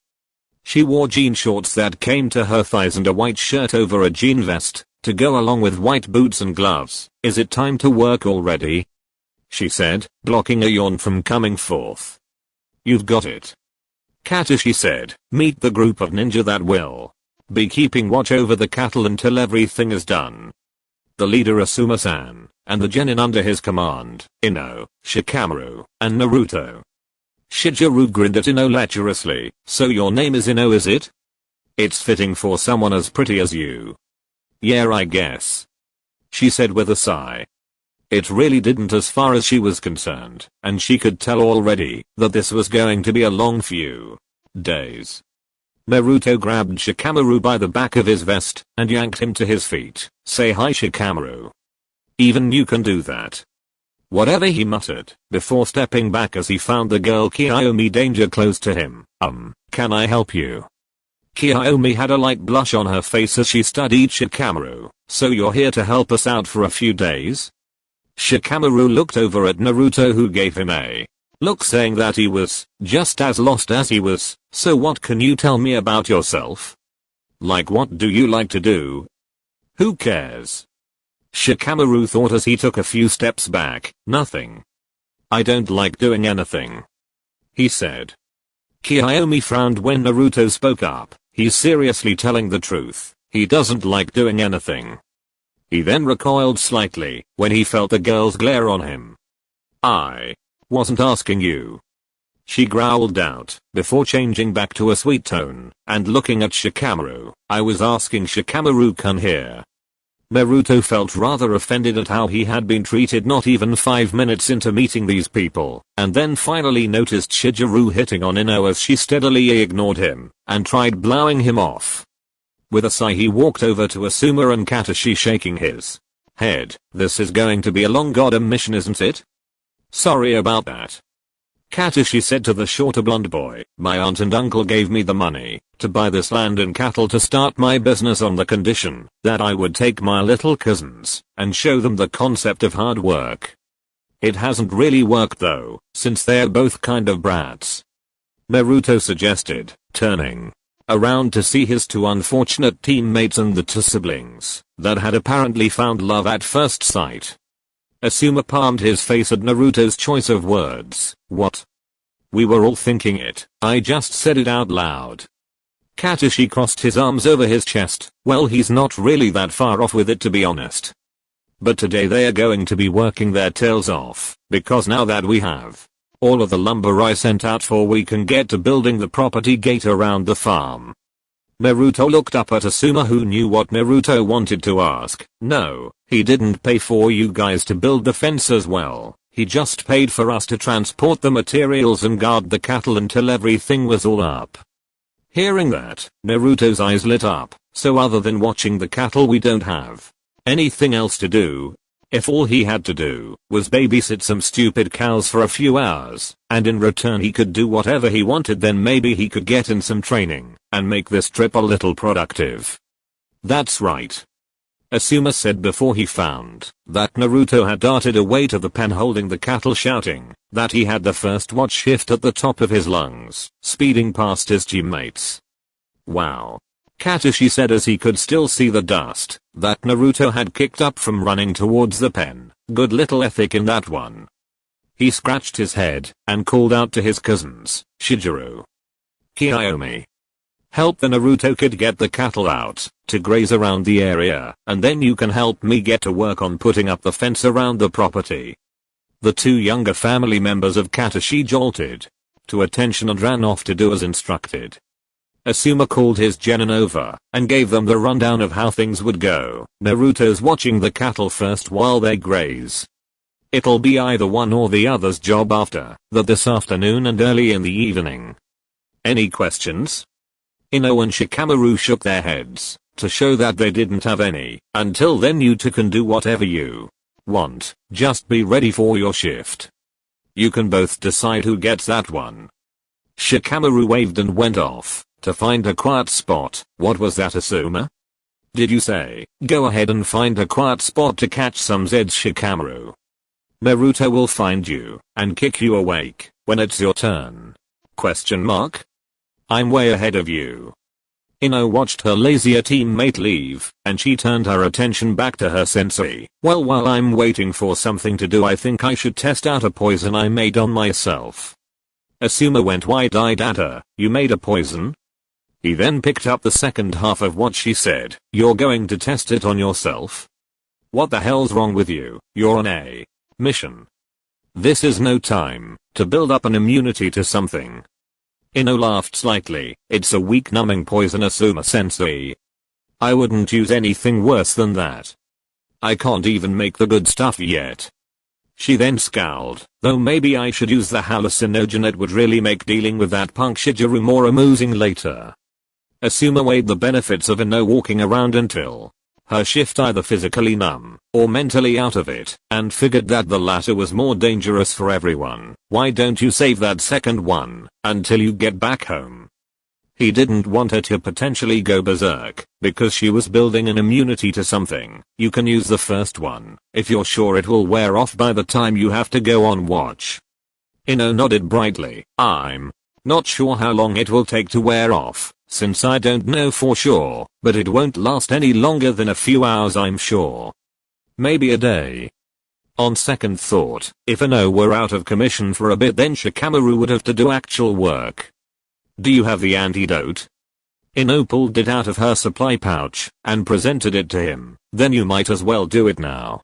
She wore jean shorts that came to her thighs and a white shirt over a jean vest to go along with white boots and gloves. Is it time to work already? She said, blocking a yawn from coming forth. You've got it, Katashi said. Meet the group of ninja that will be keeping watch over the cattle until everything is done. The leader Asuma-san, and the genin under his command, Ino, Shikamaru, and Naruto. Shigeru grinned at Ino lecherously. So your name is Ino, is it? It's fitting for someone as pretty as you. Yeah, I guess, she said with a sigh. It really didn't as far as she was concerned, and she could tell already that this was going to be a long few days. Naruto grabbed Shikamaru by the back of his vest and yanked him to his feet. Say hi, Shikamaru. Even you can do that. Whatever, he muttered, before stepping back as he found the girl Kiyomi danger close to him. Can I help you? Kiyomi had a light blush on her face as she studied Shikamaru. So you're here to help us out for a few days? Shikamaru looked over at Naruto, who gave him a look saying that he was just as lost as he was. So what can you tell me about yourself? Like, what do you like to do? Who cares? Shikamaru thought as he took a few steps back. Nothing. I don't like doing anything, he said. Kiyomi frowned when Naruto spoke up. He's seriously telling the truth. He doesn't like doing anything. He then recoiled slightly when he felt the girl's glare on him. I wasn't asking you, she growled out, before changing back to a sweet tone and looking at Shikamaru. I was asking Shikamaru-kun here. Naruto felt rather offended at how he had been treated not even 5 minutes into meeting these people, and then finally noticed Shijuru hitting on Ino as she steadily ignored him and tried blowing him off. With a sigh, he walked over to Asuma and Katashi, shaking his head. This is going to be a long goddamn mission, isn't it? Sorry about that, Katashi said to the shorter blonde boy. My aunt and uncle gave me the money to buy this land and cattle to start my business on the condition that I would take my little cousins and show them the concept of hard work. It hasn't really worked though, since they're both kind of brats, Naruto suggested, turning around to see his two unfortunate teammates and the two siblings that had apparently found love at first sight. Asuma palmed his face at Naruto's choice of words. What? We were all thinking it. I just said it out loud. Katashi crossed his arms over his chest. Well, he's not really that far off with it, to be honest. But today they are going to be working their tails off, because now that we have all of the lumber I sent out for, we can get to building the property gate around the farm. Naruto looked up at Asuma, who knew what Naruto wanted to ask. No, he didn't pay for you guys to build the fence as well. He just paid for us to transport the materials and guard the cattle until everything was all up. Hearing that, Naruto's eyes lit up. So other than watching the cattle, we don't have anything else to do? If all he had to do was babysit some stupid cows for a few hours, and in return he could do whatever he wanted, then maybe he could get in some training and make this trip a little productive. That's right, Asuma said before he found that Naruto had darted away to the pen holding the cattle, shouting that he had the first watch shift at the top of his lungs, speeding past his teammates. Wow, Katashi said as he could still see the dust that Naruto had kicked up from running towards the pen. Good little ethic in that one. He scratched his head and called out to his cousins, Shijuru, Kiyomi, help the Naruto kid get the cattle out to graze around the area, and then you can help me get to work on putting up the fence around the property. The two younger family members of Katashi jolted to attention and ran off to do as instructed. Asuma called his genin over and gave them the rundown of how things would go. Naruto's watching the cattle first while they graze. It'll be either one or the other's job after that this afternoon and early in the evening. Any questions? Ino and Shikamaru shook their heads to show that they didn't have any. Until then, you two can do whatever you want. Just be ready for your shift. You can both decide who gets that one. Shikamaru waved and went off to find a quiet spot. What was that, Asuma? Did you say, go ahead and find a quiet spot to catch some Zeds, Shikamaru? Naruto will find you and kick you awake when it's your turn. Question mark? I'm way ahead of you. Ino watched her lazier teammate leave, and she turned her attention back to her sensei. Well, while I'm waiting for something to do, I think I should test out a poison I made on myself. Asuma went wide-eyed at her. You made a poison? He then picked up the second half of what she said. You're going to test it on yourself? What the hell's wrong with you? You're on a mission. This is no time to build up an immunity to something. Ino laughed slightly. It's a weak numbing poison, Asuma-sensei. I wouldn't use anything worse than that. I can't even make the good stuff yet. She then scowled. Though maybe I should use the hallucinogen, it would really make dealing with that punk Shijuru more amusing later. Asuma weighed the benefits of Ino walking around until her shift either physically numb or mentally out of it, and figured that the latter was more dangerous for everyone. Why don't you save that second one until you get back home? He didn't want her to potentially go berserk because she was building an immunity to something. You can use the first one if you're sure it will wear off by the time you have to go on watch. Ino nodded brightly. I'm not sure how long it will take to wear off, since I don't know for sure, but it won't last any longer than a few hours, I'm sure. Maybe a day. On second thought, if Ino were out of commission for a bit, then Shikamaru would have to do actual work. Do you have the antidote? Ino pulled it out of her supply pouch and presented it to him. Then you might as well do it now.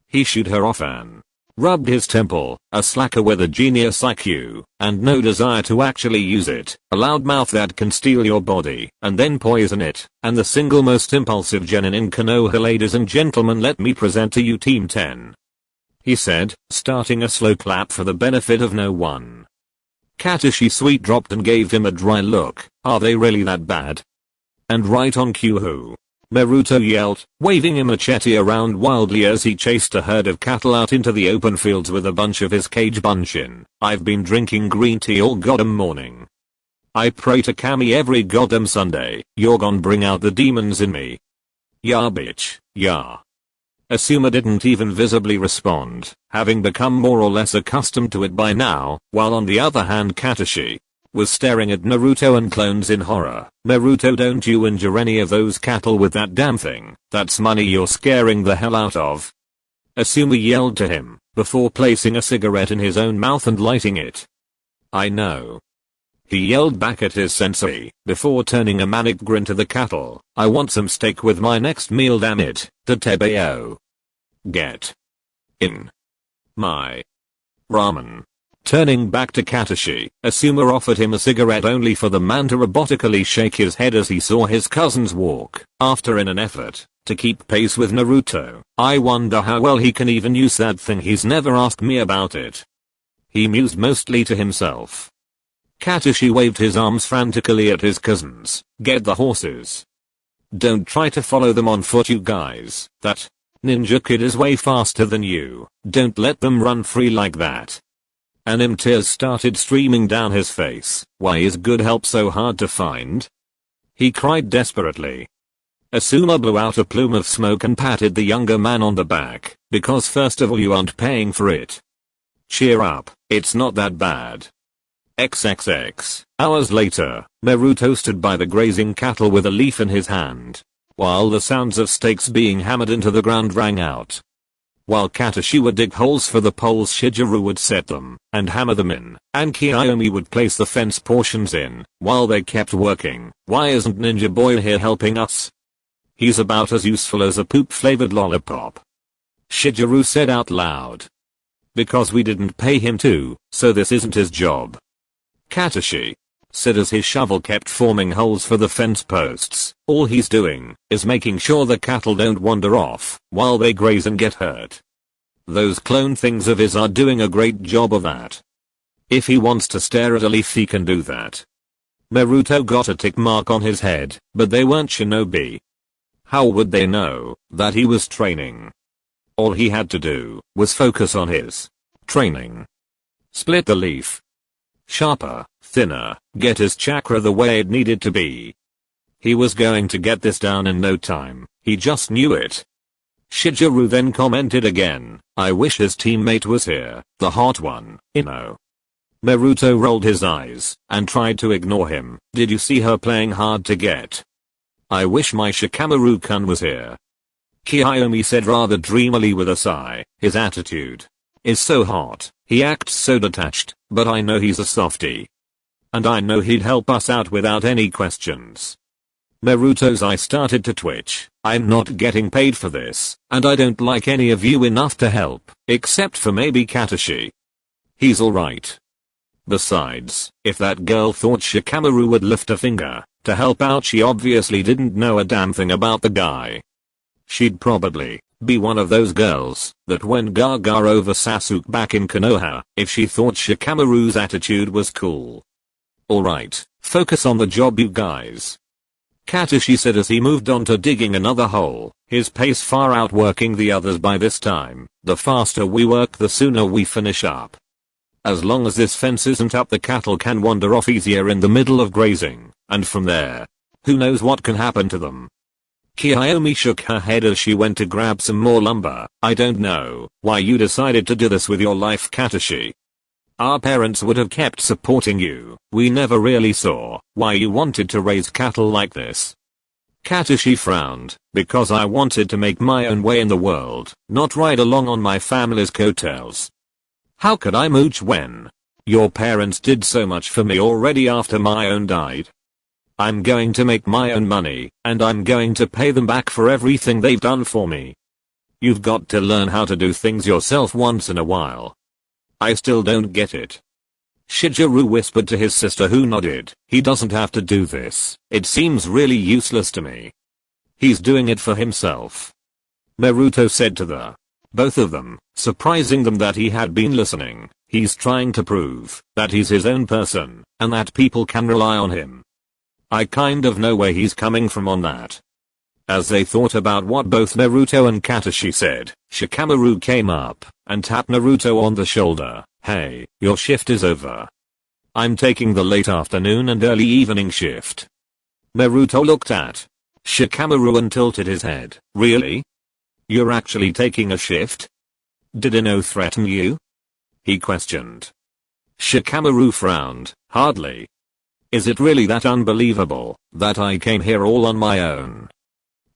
He shooed her off and rubbed his temple, a slacker with a genius IQ and no desire to actually use it, a loudmouth that can steal your body and then poison it, and the single most impulsive genin in Konoha. Ladies and gentlemen, let me present to you Team 10. He said, starting a slow clap for the benefit of no one. Katashi sweet dropped and gave him a dry look. Are they really that bad? And right on cue, who? Naruto yelled, waving a machete around wildly as he chased a herd of cattle out into the open fields with a bunch of his kage bunshin. I've been drinking green tea all goddamn morning. I pray to Kami every goddamn Sunday. You're gonna bring out the demons in me. Yeah bitch, yeah. Asuma didn't even visibly respond, having become more or less accustomed to it by now, while on the other hand Katashi was staring at Naruto and clones in horror. Naruto, don't you injure any of those cattle with that damn thing. That's money you're scaring the hell out of. Asuma yelled to him, before placing a cigarette in his own mouth and lighting it. I know. He yelled back at his sensei, before turning a manic grin to the cattle. I want some steak with my next meal, damn it. Tatebeo. Get in my ramen. Turning back to Katashi, Asuma offered him a cigarette only for the man to robotically shake his head as he saw his cousins walk after in an effort to keep pace with Naruto. I wonder how well he can even use that thing, he's never asked me about it. He mused mostly to himself. Katashi waved his arms frantically at his cousins. Get the horses. Don't try to follow them on foot, you guys. That ninja kid is way faster than you. Don't let them run free like that. Tears started streaming down his face. Why is good help so hard to find? He cried desperately. Asuma blew out a plume of smoke and patted the younger man on the back, because first of all you aren't paying for it. Cheer up, it's not that bad. XXX. Hours later, Naruto stood by the grazing cattle with a leaf in his hand, while the sounds of stakes being hammered into the ground rang out. While Katashi would dig holes for the poles, Shigeru would set them and hammer them in, and Kiyomi would place the fence portions in while they kept working. Why isn't Ninja Boy here helping us? He's about as useful as a poop-flavored lollipop. Shigeru said out loud. Because we didn't pay him to, so this isn't his job. Katashi said as his shovel kept forming holes for the fence posts. All he's doing is making sure the cattle don't wander off while they graze and get hurt. Those clone things of his are doing a great job of that. If he wants to stare at a leaf, he can do that. Naruto got a tick mark on his head, but they weren't shinobi. How would they know that he was training? All he had to do was focus on his training. Split the leaf. Sharper, thinner, get his chakra the way it needed to be. He was going to get this down in no time, he just knew it. Shigeru then commented again, I wish his teammate was here, the hot one, Ino. Naruto rolled his eyes and tried to ignore him. Did you see her playing hard to get? I wish my Shikamaru-kun was here. Kiyomi said rather dreamily with a sigh. His attitude is so hot, he acts so detached, but I know he's a softie. And I know he'd help us out without any questions. Naruto's eye started to twitch. I'm not getting paid for this, and I don't like any of you enough to help, except for maybe Katashi. He's alright. Besides, if that girl thought Shikamaru would lift a finger to help out, she obviously didn't know a damn thing about the guy. She'd probably be one of those girls that went gaga over Sasuke back in Konoha if she thought Shikamaru's attitude was cool. Alright, focus on the job, you guys. Katashi said as he moved on to digging another hole, his pace far outworking the others by this time. The faster we work the sooner we finish up. As long as this fence isn't up, the cattle can wander off easier in the middle of grazing, and from there, who knows what can happen to them. Kiyomi shook her head as she went to grab some more lumber. I don't know why you decided to do this with your life, Katashi. Our parents would have kept supporting you. We never really saw why you wanted to raise cattle like this. Katashi frowned, because I wanted to make my own way in the world, not ride along on my family's coattails. How could I mooch when your parents did so much for me already after my own died? I'm going to make my own money, and I'm going to pay them back for everything they've done for me. You've got to learn how to do things yourself once in a while. I still don't get it. Shigeru whispered to his sister, who nodded. He doesn't have to do this. It seems really useless to me. He's doing it for himself. Naruto said to the both of them, surprising them that he had been listening. He's trying to prove that he's his own person, and that people can rely on him. I kind of know where he's coming from on that. As they thought about what both Naruto and Katashi said, Shikamaru came up and tapped Naruto on the shoulder. Hey, your shift is over. I'm taking the late afternoon and early evening shift. Naruto looked at Shikamaru and tilted his head. Really? You're actually taking a shift? Did Ino threaten you? He questioned. Shikamaru frowned. Hardly. Is it really that unbelievable that I came here all on my own?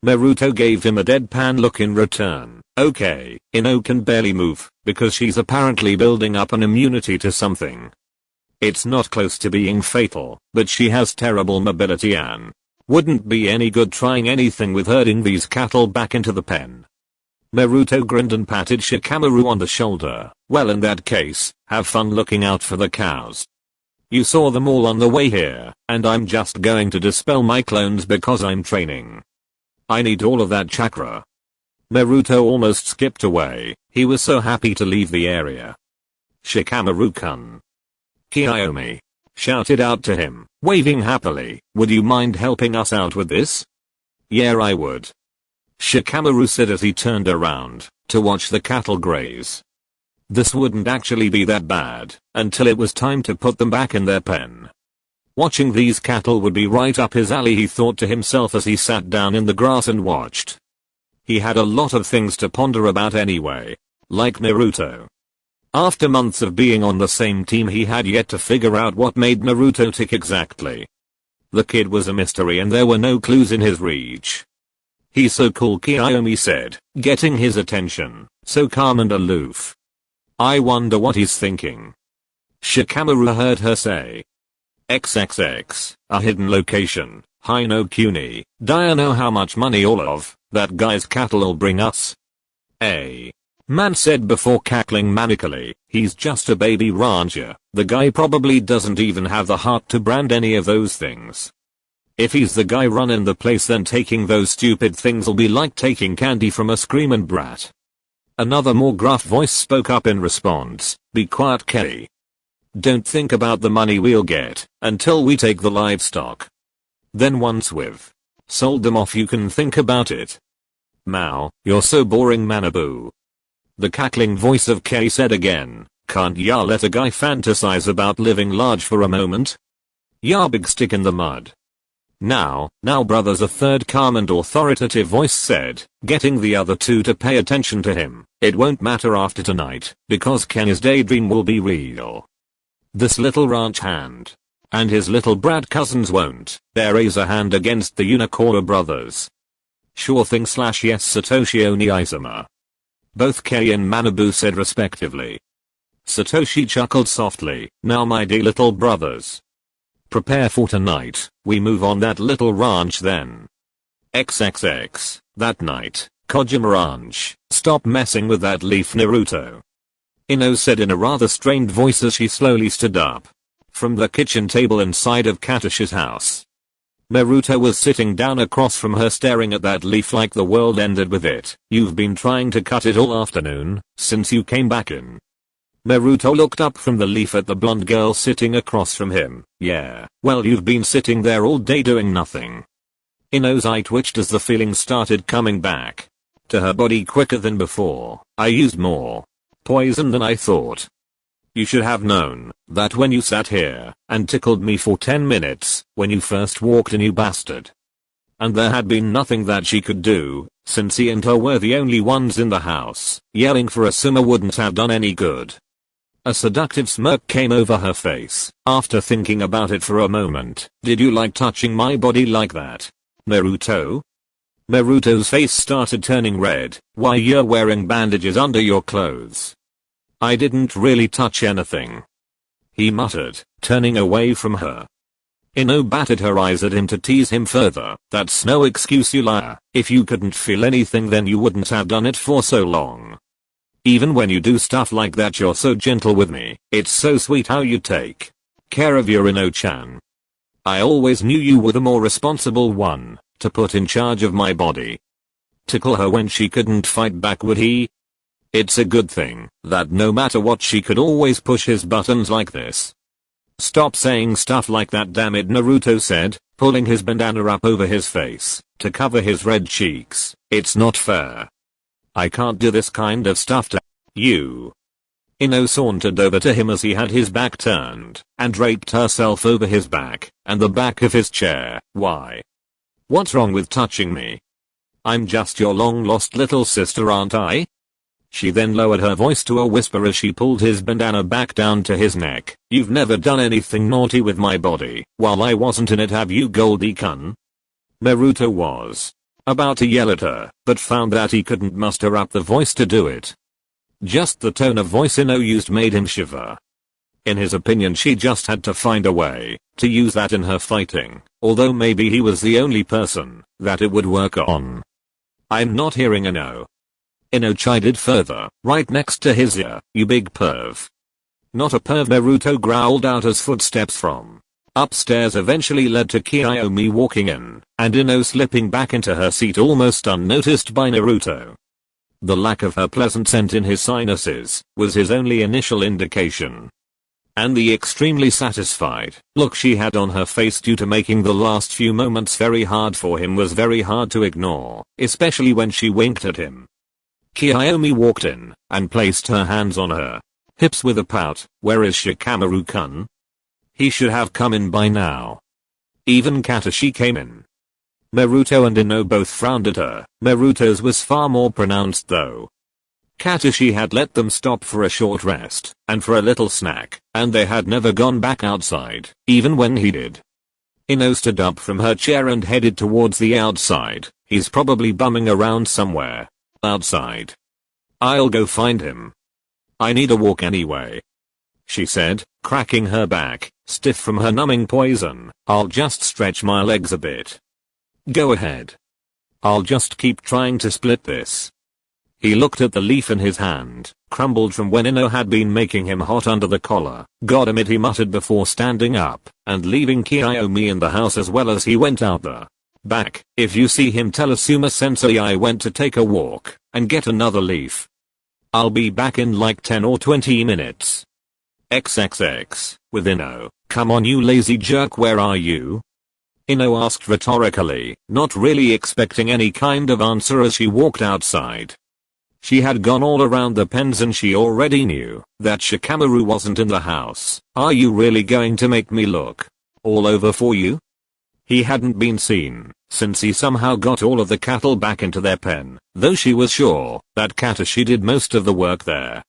Naruto gave him a deadpan look in return. Okay, Ino can barely move because she's apparently building up an immunity to something. It's not close to being fatal, but she has terrible mobility and wouldn't be any good trying anything with herding these cattle back into the pen. Naruto grinned and patted Shikamaru on the shoulder. Well, in that case, have fun looking out for the cows. You saw them all on the way here, and I'm just going to dispel my clones because I'm training. I need all of that chakra. Naruto almost skipped away. He was so happy to leave the area. Shikamaru-kun. Kiyomi shouted out to him, waving happily. Would you mind helping us out with this? Yeah, I would. Shikamaru said as he turned around to watch the cattle graze. This wouldn't actually be that bad until it was time to put them back in their pen. Watching these cattle would be right up his alley, he thought to himself as he sat down in the grass and watched. He had a lot of things to ponder about anyway, like Naruto. After months of being on the same team, he had yet to figure out what made Naruto tick exactly. The kid was a mystery and there were no clues in his reach. He's so cool, Kiyomi said, getting his attention, so calm and aloof. I wonder what he's thinking. Shikamaru heard her say. XXX, a hidden location. Hi no Kuni, do you know how much money all of that guy's cattle'll bring us? Man said before cackling manically. He's just a baby rancher. The guy probably doesn't even have the heart to brand any of those things. If he's the guy running the place, then taking those stupid things'll be like taking candy from a screaming brat. Another more gruff voice spoke up in response. Be quiet, Kelly. Don't think about the money we'll get until we take the livestock. Then once we've sold them off, you can think about it. Mao, you're so boring, Manabu. The cackling voice of Kei said again. Can't ya let a guy fantasize about living large for a moment? Ya big stick in the mud. Now brothers, a third calm and authoritative voice said, getting the other two to pay attention to him. It won't matter after tonight, because Ken's daydream will be real. This little ranch hand and his little brat cousins won't dare raise a hand against the Unikora brothers. Sure thing / yes, Satoshi Onizuma. Both Kei and Manabu said respectively. Satoshi chuckled softly. Now my dear little brothers, prepare for tonight. We move on that little ranch then. XXX. That night, Kojima Ranch. Stop messing with that leaf, Naruto. Ino said in a rather strained voice as she slowly stood up from the kitchen table inside of Katashi's house. Naruto was sitting down across from her, staring at that leaf like the world ended with it. You've been trying to cut it all afternoon, since you came back in. Naruto looked up from the leaf at the blonde girl sitting across from him. Yeah, well, you've been sitting there all day doing nothing. Ino's eye twitched as the feeling started coming back to her body quicker than before. I used more poison than I thought. You should have known that when you sat here and tickled me for 10 minutes when you first walked in, you bastard. And there had been nothing that she could do, since he and her were the only ones in the house. Yelling for a sumo wouldn't have done any good. A seductive smirk came over her face after thinking about it for a moment. Did you like touching my body like that, Naruto? Naruto's face started turning red. Why, you're wearing bandages under your clothes. I didn't really touch anything, he muttered, turning away from her. Ino batted her eyes at him to tease him further. That's no excuse, you liar. If you couldn't feel anything, then you wouldn't have done it for so long. Even when you do stuff like that, you're so gentle with me. It's so sweet how you take care of your Ino-chan. I always knew you were the more responsible one to put in charge of my body. Tickle her when she couldn't fight back, would he? It's a good thing that no matter what, she could always push his buttons like this. Stop saying stuff like that, damn it, Naruto said, pulling his bandana up over his face to cover his red cheeks. It's not fair. I can't do this kind of stuff to you. Ino sauntered over to him as he had his back turned and draped herself over his back and the back of his chair. Why? What's wrong with touching me? I'm just your long lost little sister, aren't I? She then lowered her voice to a whisper as she pulled his bandana back down to his neck. You've never done anything naughty with my body while I wasn't in it, have you, Goldie-kun? Naruto was about to yell at her, but found that he couldn't muster up the voice to do it. Just the tone of voice Ino used made him shiver. In his opinion, she just had to find a way to use that in her fighting, although maybe he was the only person that it would work on. I'm not hearing a no. Ino chided further, right next to his ear. You big perv. Not a perv, Naruto growled out as footsteps from upstairs eventually led to Kiyomi walking in, and Ino slipping back into her seat almost unnoticed by Naruto. The lack of her pleasant scent in his sinuses was his only initial indication. And the extremely satisfied look she had on her face due to making the last few moments very hard for him was very hard to ignore, especially when she winked at him. Kiyomi walked in and placed her hands on her hips with a pout. Where is Shikamaru-kun? He should have come in by now. Even Katashi came in. Naruto and Ino both frowned at her. Naruto's was far more pronounced though. Katashi had let them stop for a short rest and for a little snack, and they had never gone back outside, even when he did. Ino stood up from her chair and headed towards the outside. He's probably bumming around somewhere outside. I'll go find him. I need a walk anyway, she said, cracking her back, stiff from her numbing poison. I'll just stretch my legs a bit. Go ahead. I'll just keep trying to split this. He looked at the leaf in his hand, crumbled from when Ino had been making him hot under the collar. Goddamn it, he muttered before standing up and leaving Kiyomi in the house as well as he went out the back. If you see him, tell Asuma-sensei I went to take a walk and get another leaf. I'll be back in like 10 or 20 minutes. XXX, with Ino. Come on, you lazy jerk, where are you? Ino asked rhetorically, not really expecting any kind of answer as she walked outside. She had gone all around the pens and she already knew that Shikamaru wasn't in the house. Are you really going to make me look all over for you? He hadn't been seen since he somehow got all of the cattle back into their pen, though she was sure that Katashi did most of the work there.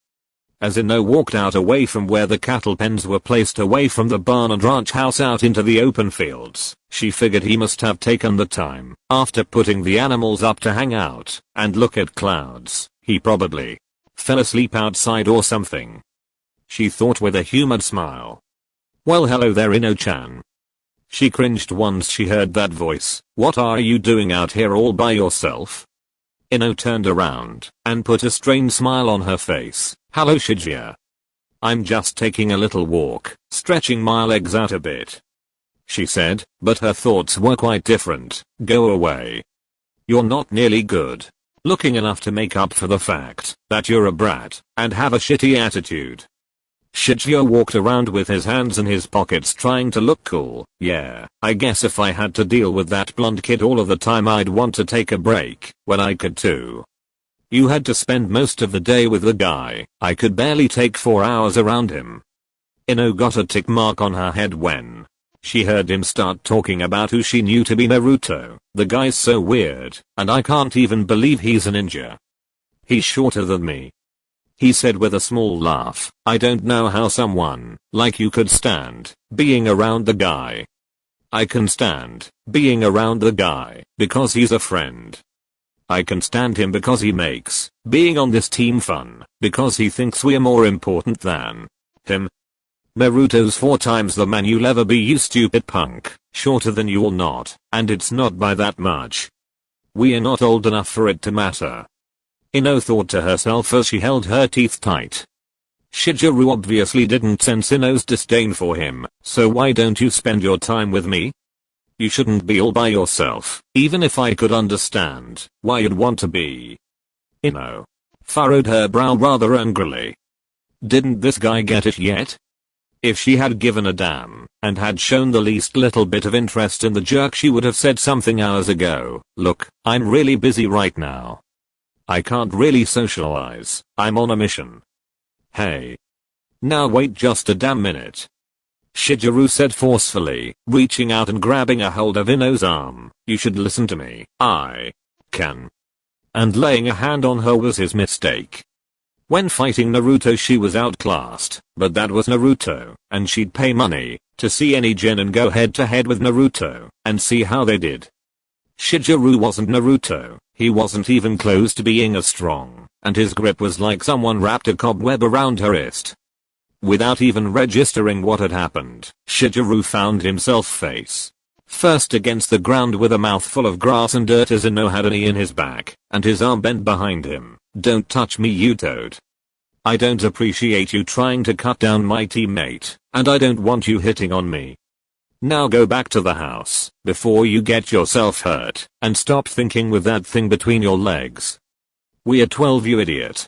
As Ino walked out away from where the cattle pens were placed, away from the barn and ranch house out into the open fields, she figured he must have taken the time after putting the animals up to hang out and look at clouds. He probably fell asleep outside or something, she thought with a humored smile. Well, hello there, Ino-chan. She cringed once she heard that voice. What are you doing out here all by yourself? Ino turned around and put a strained smile on her face. Hello, Shigeru. I'm just taking a little walk, stretching my legs out a bit, she said, but her thoughts were quite different. Go away. You're not nearly good looking enough to make up for the fact that you're a brat and have a shitty attitude. Shigeru walked around with his hands in his pockets trying to look cool. Yeah, I guess if I had to deal with that blonde kid all of the time I'd want to take a break, when I could too. You had to spend most of the day with the guy. I could barely take 4 hours around him. Ino got a tick mark on her head when she heard him start talking about who she knew to be Naruto. The guy's so weird, and I can't even believe he's a ninja. He's shorter than me. He said with a small laugh. I don't know how someone like you could stand being around the guy. I can stand being around the guy because he's a friend. I can stand him because he makes being on this team fun, because he thinks we're more important than him. Naruto's 4 times the man you'll ever be, you stupid punk. Shorter than you or not, and it's not by that much. We're not old enough for it to matter. Ino thought to herself as she held her teeth tight. Shigeru obviously didn't sense Ino's disdain for him, so why don't you spend your time with me? You shouldn't be all by yourself, even if I could understand why you'd want to be. Ino furrowed her brow rather angrily. Didn't this guy get it yet? If she had given a damn, and had shown the least little bit of interest in the jerk, she would have said something hours ago. Look, I'm really busy right now. I can't really socialize, I'm on a mission. Hey. Now wait just a damn minute. Shigeru said forcefully, reaching out and grabbing a hold of Ino's arm. You should listen to me. I can. And laying a hand on her was his mistake. When fighting Naruto she was outclassed, but that was Naruto, and she'd pay money to see any genin go head to head with Naruto and see how they did. Shigeru wasn't Naruto, he wasn't even close to being as strong, and his grip was like someone wrapped a cobweb around her wrist. Without even registering what had happened, Shigeru found himself face first against the ground with a mouthful of grass and dirt as Ino had a knee in his back, and his arm bent behind him. Don't touch me, you toad. I don't appreciate you trying to cut down my teammate, and I don't want you hitting on me. Now go back to the house, before you get yourself hurt, and stop thinking with that thing between your legs. We're 12, you idiot.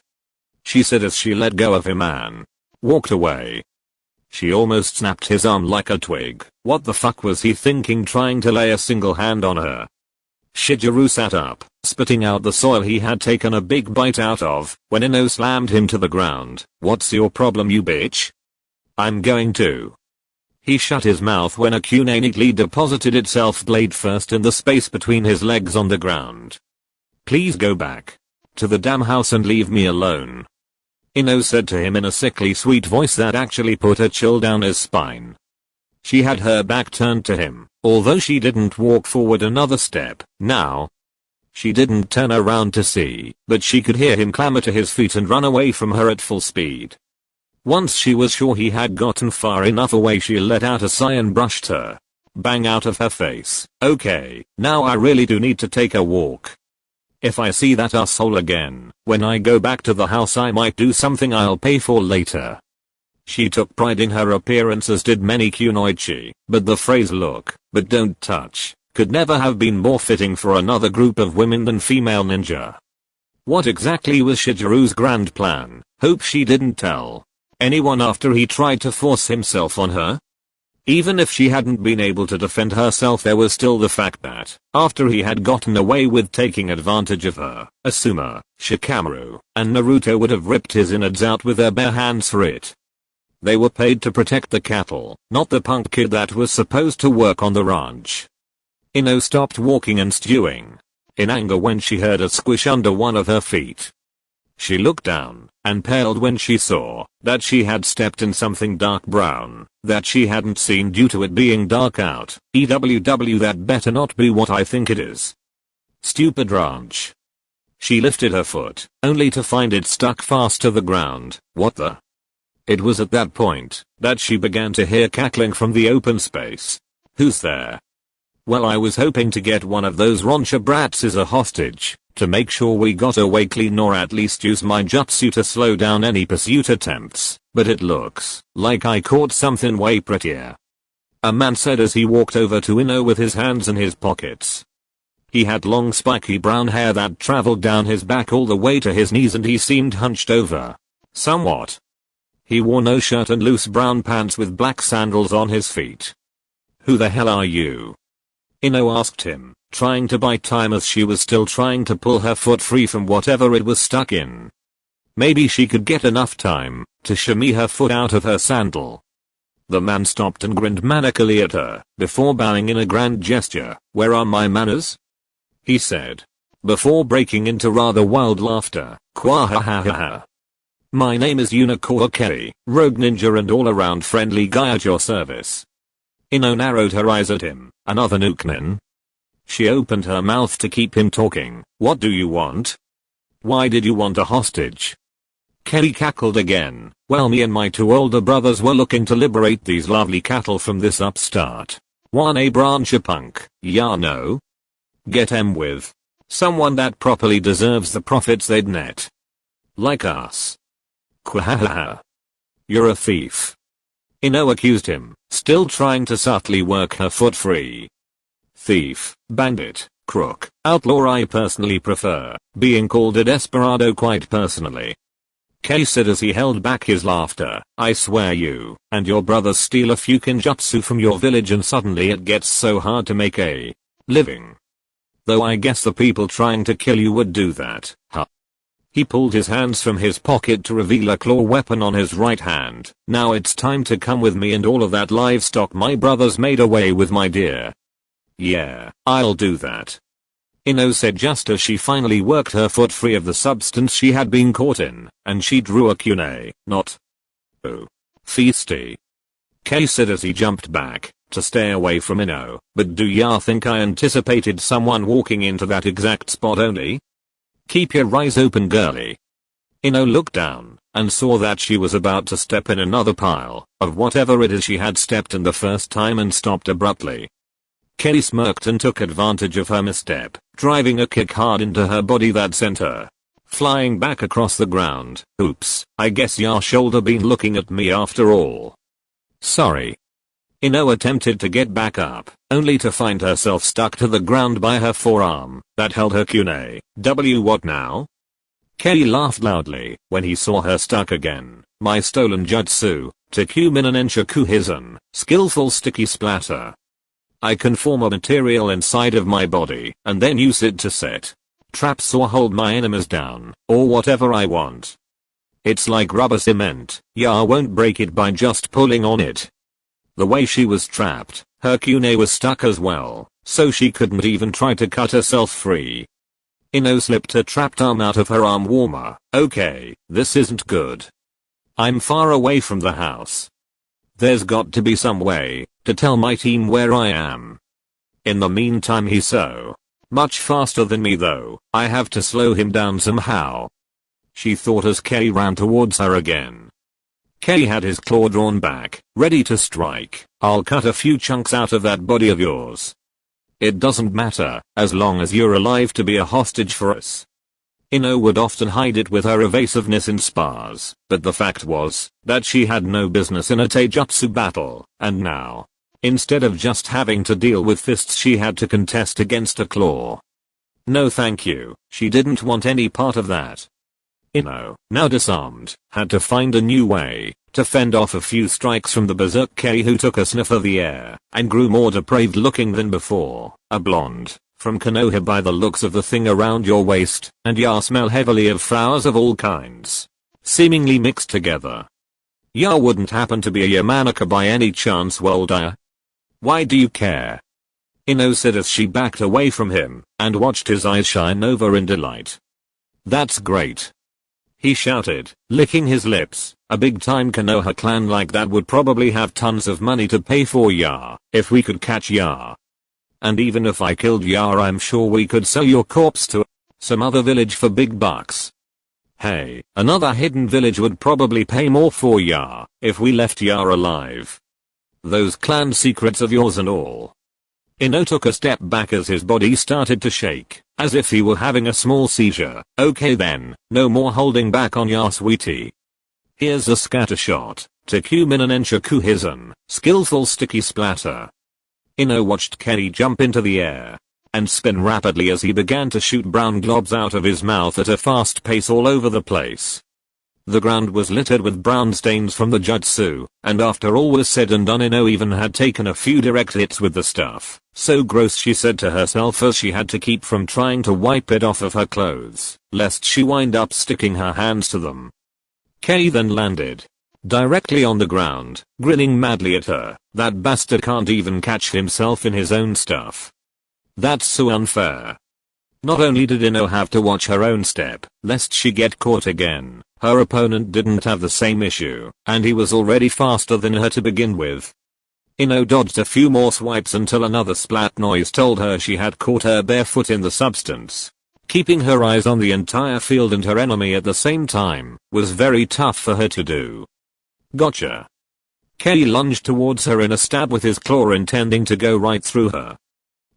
She said as she let go of him and walked away. She almost snapped his arm like a twig. What the fuck was he thinking trying to lay a single hand on her? Shigeru sat up, spitting out the soil he had taken a big bite out of, when Ino slammed him to the ground. What's your problem, you bitch? I'm going to. He shut his mouth when a kunai neatly deposited itself blade first in the space between his legs on the ground. Please go back to the damn house and leave me alone. Ino said to him in a sickly sweet voice that actually put a chill down his spine. She had her back turned to him, although she didn't walk forward another step. Now, she didn't turn around to see, but she could hear him clamber to his feet and run away from her at full speed. Once she was sure he had gotten far enough away, she let out a sigh and brushed her bang out of her face. Okay, now I really do need to take a walk. If I see that asshole again, when I go back to the house I might do something I'll pay for later. She took pride in her appearance, as did many kunoichi, but the phrase look, but don't touch, could never have been more fitting for another group of women than female ninja. What exactly was Shigeru's grand plan? Hope she didn't tell anyone after he tried to force himself on her? Even if she hadn't been able to defend herself, there was still the fact that, after he had gotten away with taking advantage of her, Asuma, Shikamaru, and Naruto would have ripped his innards out with their bare hands for it. They were paid to protect the cattle, not the punk kid that was supposed to work on the ranch. Ino stopped walking and stewing in anger when she heard a squish under one of her feet. She looked down and paled when she saw that she had stepped in something dark brown that she hadn't seen due to it being dark out. EWW, that better not be what I think it is. Stupid ranch. She lifted her foot, only to find it stuck fast to the ground. What the? It was at that point that she began to hear cackling from the open space. Who's there? Well, I was hoping to get one of those rancher brats as a hostage, to make sure we got away clean, or at least use my jutsu to slow down any pursuit attempts, but it looks like I caught something way prettier. A man said as he walked over to Ino with his hands in his pockets. He had long spiky brown hair that traveled down his back all the way to his knees, and he seemed hunched over somewhat. He wore no shirt and loose brown pants with black sandals on his feet. "Who the hell are you?" Ino asked him, trying to buy time as she was still trying to pull her foot free from whatever it was stuck in. Maybe she could get enough time to shimmy her foot out of her sandal. The man stopped and grinned manically at her before bowing in a grand gesture. "Where are my manners?" he said, before breaking into rather wild laughter. "Quahahaha. My name is Unicorn Kerry, rogue ninja and all-around friendly guy at your service." Ino narrowed her eyes at him. "Another nukeman?" She opened her mouth to keep him talking. "What do you want? Why did you want a hostage?" Kerry cackled again. "Well, me and my two older brothers were looking to liberate these lovely cattle from this upstart. Wanna branch a punk, ya know? Get em with someone that properly deserves the profits they'd net. Like us." "Quahahaha. You're a thief." Ino accused him, still trying to subtly work her foot free. "Thief, bandit, crook, outlaw. I personally prefer being called a desperado quite personally," Kay said as he held back his laughter. "I swear you and your brothers steal a few kinjutsu from your village and suddenly it gets so hard to make a living. Though I guess the people trying to kill you would do that, huh?" He pulled his hands from his pocket to reveal a claw weapon on his right hand. "Now it's time to come with me and all of that livestock my brothers made away with, my dear." "Yeah, I'll do that," Ino said just as she finally worked her foot free of the substance she had been caught in, and she drew a kunai, not oh, feisty. Kay said as he jumped back to stay away from Ino. "But do ya think I anticipated someone walking into that exact spot only? Keep your eyes open, girlie." Ino looked down and saw that she was about to step in another pile of whatever it is she had stepped in the first time and stopped abruptly. Kelly smirked and took advantage of her misstep, driving a kick hard into her body that sent her flying back across the ground. "Oops, I guess your shoulder been looking at me after all. Sorry." Ino attempted to get back up, only to find herself stuck to the ground by her forearm that held her kunai. What now?" Kelly laughed loudly when he saw her stuck again. "My stolen jutsu, Takumin and Enshaku Hisen, skillful sticky splatter. I can form a material inside of my body and then use it to set traps or hold my enemies down, or whatever I want. It's like rubber cement, I won't break it by just pulling on it." The way she was trapped, her kunai was stuck as well, so she couldn't even try to cut herself free. Ino slipped her trapped arm out of her arm warmer. "Okay, this isn't good. I'm far away from the house. There's got to be some way to tell my team where I am. In the meantime he's so much faster than me though, I have to slow him down somehow," she thought as Kay ran towards her again. Kay had his claw drawn back, ready to strike. "I'll cut a few chunks out of that body of yours. It doesn't matter, as long as you're alive to be a hostage for us." Ino would often hide it with her evasiveness in spars, but the fact was that she had no business in a taijutsu battle, and now, instead of just having to deal with fists, she had to contest against a claw. No thank you, she didn't want any part of that. Ino, now disarmed, had to find a new way to fend off a few strikes from the berserk K, who took a sniff of the air and grew more depraved looking than before. "A blonde from Konoha by the looks of the thing around your waist, and ya smell heavily of flowers of all kinds, seemingly mixed together. Ya wouldn't happen to be a Yamanaka by any chance, would ya? Why do you care?" Ino said as she backed away from him and watched his eyes shine over in delight. "That's great," he shouted, licking his lips. "A big time Konoha clan like that would probably have tons of money to pay for ya if we could catch ya. And even if I killed ya, I'm sure we could sell your corpse to some other village for big bucks. Hey, another hidden village would probably pay more for ya if we left ya alive. Those clan secrets of yours and all." Ino took a step back as his body started to shake, as if he were having a small seizure. "Okay then, no more holding back on ya, sweetie. Here's a scatter shot, Takumin and Enshaku Hisen, skillful sticky splatter." Ino watched Kenny jump into the air and spin rapidly as he began to shoot brown globs out of his mouth at a fast pace all over the place. The ground was littered with brown stains from the jutsu, and after all was said and done Ino even had taken a few direct hits with the stuff. So gross, she said to herself as she had to keep from trying to wipe it off of her clothes, lest she wind up sticking her hands to them. Kei then landed directly on the ground, grinning madly at her. That bastard can't even catch himself in his own stuff. That's so unfair. Not only did Ino have to watch her own step, lest she get caught again, her opponent didn't have the same issue, and he was already faster than her to begin with. Ino dodged a few more swipes until another splat noise told her she had caught her bare foot in the substance. Keeping her eyes on the entire field and her enemy at the same time was very tough for her to do. Gotcha. Kei lunged towards her in a stab with his claw, intending to go right through her.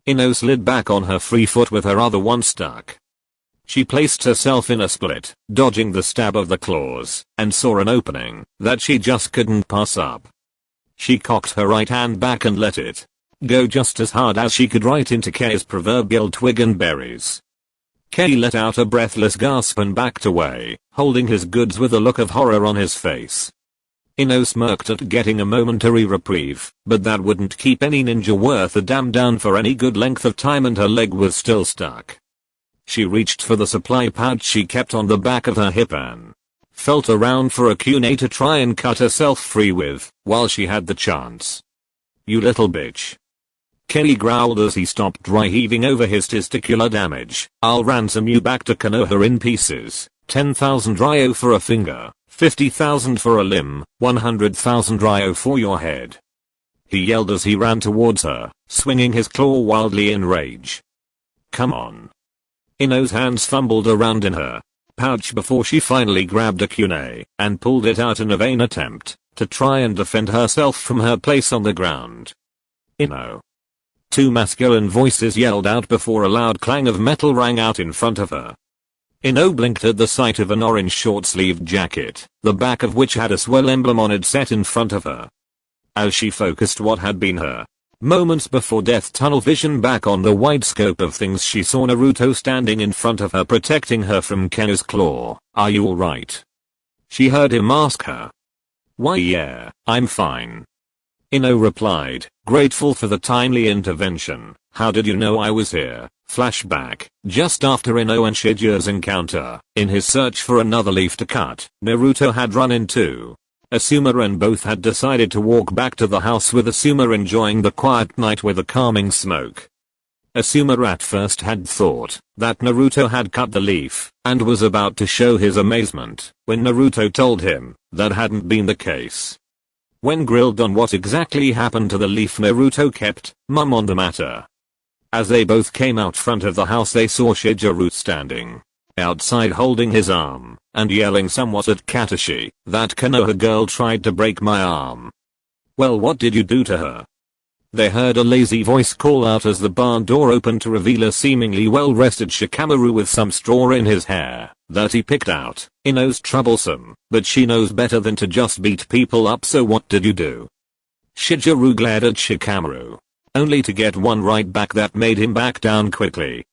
Ino slid back on her free foot with her other one stuck. She placed herself in a split, dodging the stab of the claws, and saw an opening that she just couldn't pass up. She cocked her right hand back and let it go just as hard as she could right into Kei's proverbial twig and berries. Kei let out a breathless gasp and backed away, holding his goods with a look of horror on his face. Ino smirked at getting a momentary reprieve, but that wouldn't keep any ninja worth a damn down for any good length of time, and her leg was still stuck. She reached for the supply pouch she kept on the back of her hip and felt around for a kunai to try and cut herself free with, while she had the chance. "You little bitch." Kei growled as he stopped dry heaving over his testicular damage. "I'll ransom you back to Konoha in pieces. 10,000 ryo for a finger, 50,000 for a limb, 100,000 ryo for your head." He yelled as he ran towards her, swinging his claw wildly in rage. "Come on." Ino's hands fumbled around in her pouch before she finally grabbed a kunai and pulled it out in a vain attempt to try and defend herself from her place on the ground. "Ino." Two masculine voices yelled out before a loud clang of metal rang out in front of her. Ino blinked at the sight of an orange short-sleeved jacket, the back of which had a swell emblem on it set in front of her. As she focused what had been her moments before death tunnel vision back on the wide scope of things, she saw Naruto standing in front of her, protecting her from Kei's claw. "Are you alright?" she heard him ask her. "Why yeah, I'm fine," Ino replied, grateful for the timely intervention. "How did you know I was here?" Flashback. Just after Ino and Shigeru's encounter, in his search for another leaf to cut, Naruto had run into Asuma and both had decided to walk back to the house, with Asuma enjoying the quiet night with a calming smoke. Asuma at first had thought that Naruto had cut the leaf and was about to show his amazement when Naruto told him that hadn't been the case. When grilled on what exactly happened to the leaf, Naruto kept mum on the matter. As they both came out front of the house, they saw Shigeru standing outside holding his arm and yelling somewhat at Katashi. "That Konoha girl tried to break my arm." "Well, what did you do to her?" they heard a lazy voice call out as the barn door opened to reveal a seemingly well-rested Shikamaru with some straw in his hair that he picked out. "Ino's troublesome, but she knows better than to just beat people up, so what did you do?" Shigeru glared at Shikamaru, only to get one right back that made him back down quickly.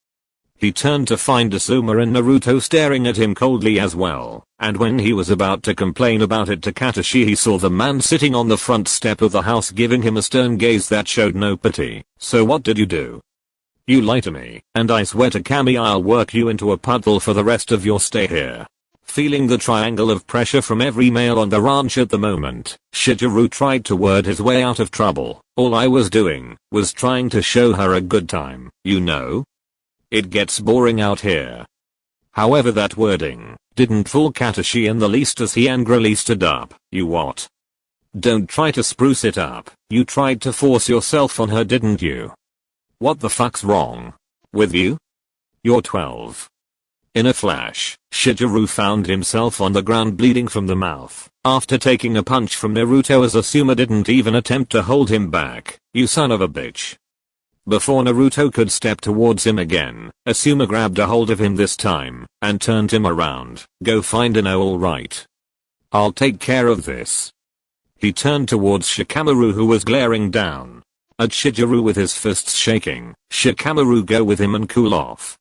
He turned to find Asuma and Naruto staring at him coldly as well, and when he was about to complain about it to Katashi, he saw the man sitting on the front step of the house giving him a stern gaze that showed no pity. "So what did you do?" "You lie to me, and I swear to Kami I'll work you into a puddle for the rest of your stay here." Feeling the triangle of pressure from every male on the ranch at the moment, Shigeru tried to word his way out of trouble. "All I was doing was trying to show her a good time, you know? It gets boring out here." However, that wording didn't fool Katashi in the least as he angrily stood up. "You what? Don't try to spruce it up. You tried to force yourself on her, didn't you? What the fuck's wrong with you? You're 12. In a flash, Shigeru found himself on the ground bleeding from the mouth after taking a punch from Naruto as Asuma didn't even attempt to hold him back. "You son of a bitch." Before Naruto could step towards him again, Asuma grabbed a hold of him this time and turned him around. "Go find Ino, alright? I'll take care of this." He turned towards Shikamaru, who was glaring down at Shigeru with his fists shaking. "Shikamaru, go with him and cool off."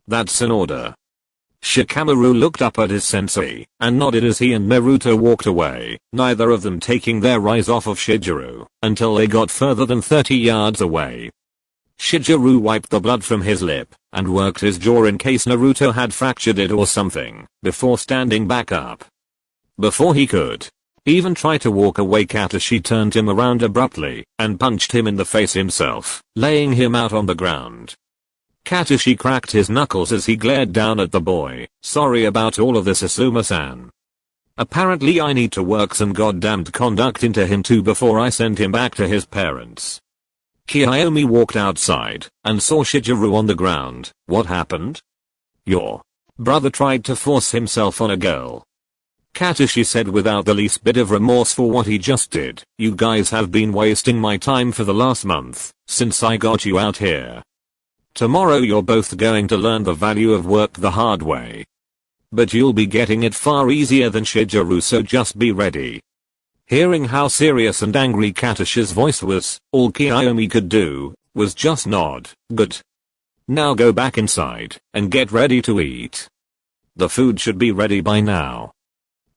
"That's an order." Shikamaru looked up at his sensei and nodded as he and Naruto walked away, neither of them taking their eyes off of Shigeru until they got further than 30 yards away. Shigeru wiped the blood from his lip and worked his jaw in case Naruto had fractured it or something before standing back up. Before he could even try to walk away, Katashi turned him around abruptly and punched him in the face himself, laying him out on the ground. Katashi cracked his knuckles as he glared down at the boy. Sorry about all of this, Asuma-san. Apparently I need to work some goddamned conduct into him too before I send him back to his parents. Kiyomi walked outside and saw Shigeru on the ground. What happened? Your brother tried to force himself on a girl. Katashi said without the least bit of remorse for what he just did. You guys have been wasting my time for the last month since I got you out here. Tomorrow you're both going to learn the value of work the hard way. But you'll be getting it far easier than Shigeru, so just be ready. Hearing how serious and angry Katashi's voice was, all Kiyomi could do was just nod. Good. Now go back inside and get ready to eat. The food should be ready by now.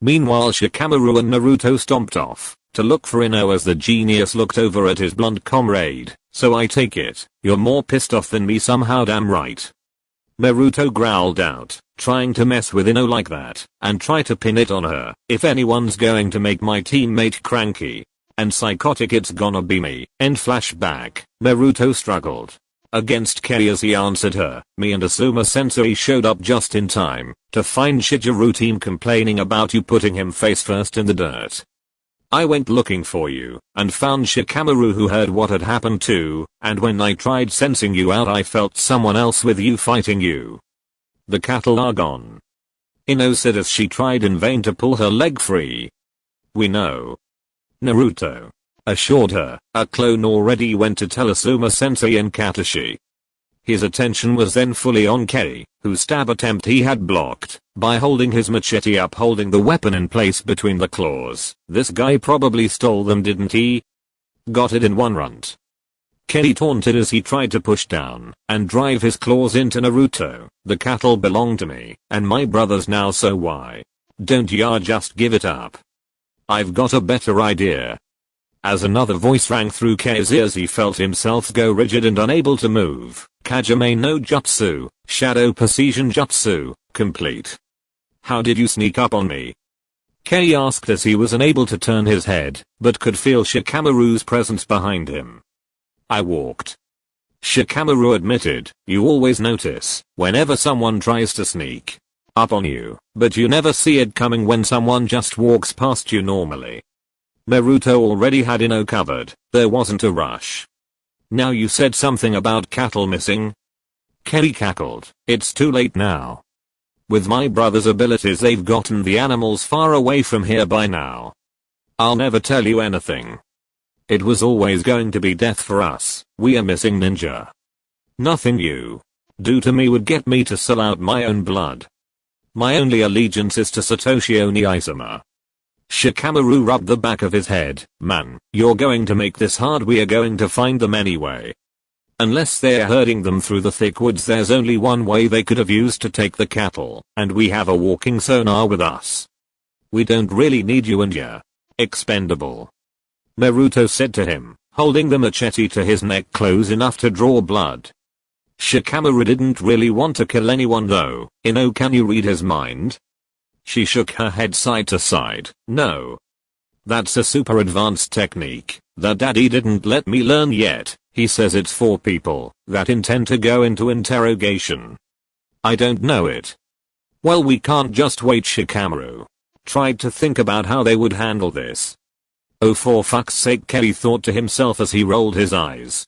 Meanwhile, Shikamaru and Naruto stomped off to look for Ino as the genius looked over at his blonde comrade. So I take it, you're more pissed off than me somehow, damn right. Naruto growled out, trying to mess with Ino like that and try to pin it on her. If anyone's going to make my teammate cranky and psychotic, it's gonna be me. End flashback. Naruto struggled against Kei as he answered her. Me and Asuma Sensei showed up just in time to find Shigeru team complaining about you putting him face first in the dirt. I went looking for you and found Shikamaru, who heard what had happened too, and when I tried sensing you out I felt someone else with you fighting you. The cattle are gone. Ino said as she tried in vain to pull her leg free. We know. Naruto assured her. A clone already went to tell Asuma Sensei and Katashi. His attention was then fully on Kei, whose stab attempt he had blocked by holding his machete up, holding the weapon in place between the claws. This guy probably stole them, didn't he? Got it in one runt. Kei taunted as he tried to push down and drive his claws into Naruto. The cattle belong to me and my brothers now, so why don't ya just give it up? I've got a better idea. As another voice rang through Kei's ears, he felt himself go rigid and unable to move. Kajime no Jutsu, Shadow Precision Jutsu, complete. How did you sneak up on me? Kei asked as he was unable to turn his head, but could feel Shikamaru's presence behind him. I walked. Shikamaru admitted. You always notice whenever someone tries to sneak up on you, but you never see it coming when someone just walks past you normally. Naruto already had Ino covered. There wasn't a rush. Now you said something about cattle missing? Kei cackled. It's too late now. With my brother's abilities they've gotten the animals far away from here by now. I'll never tell you anything. It was always going to be death for us. We are missing ninja. Nothing you do to me would get me to sell out my own blood. My only allegiance is to Satoshi Onizuma. Shikamaru rubbed the back of his head. Man, you're going to make this hard. We are going to find them anyway. Unless they're herding them through the thick woods, there's only one way they could have used to take the cattle, and we have a walking sonar with us. We don't really need you and you're expendable. Naruto said to him, holding the machete to his neck close enough to draw blood. Shikamaru didn't really want to kill anyone though. Ino, can you read his mind? She shook her head side to side. No. That's a super advanced technique that daddy didn't let me learn yet. He says it's for people that intend to go into interrogation. I don't know it. Well, we can't just wait. Shikamaru tried to think about how they would handle this. Oh, for fuck's sake, Kei thought to himself as he rolled his eyes.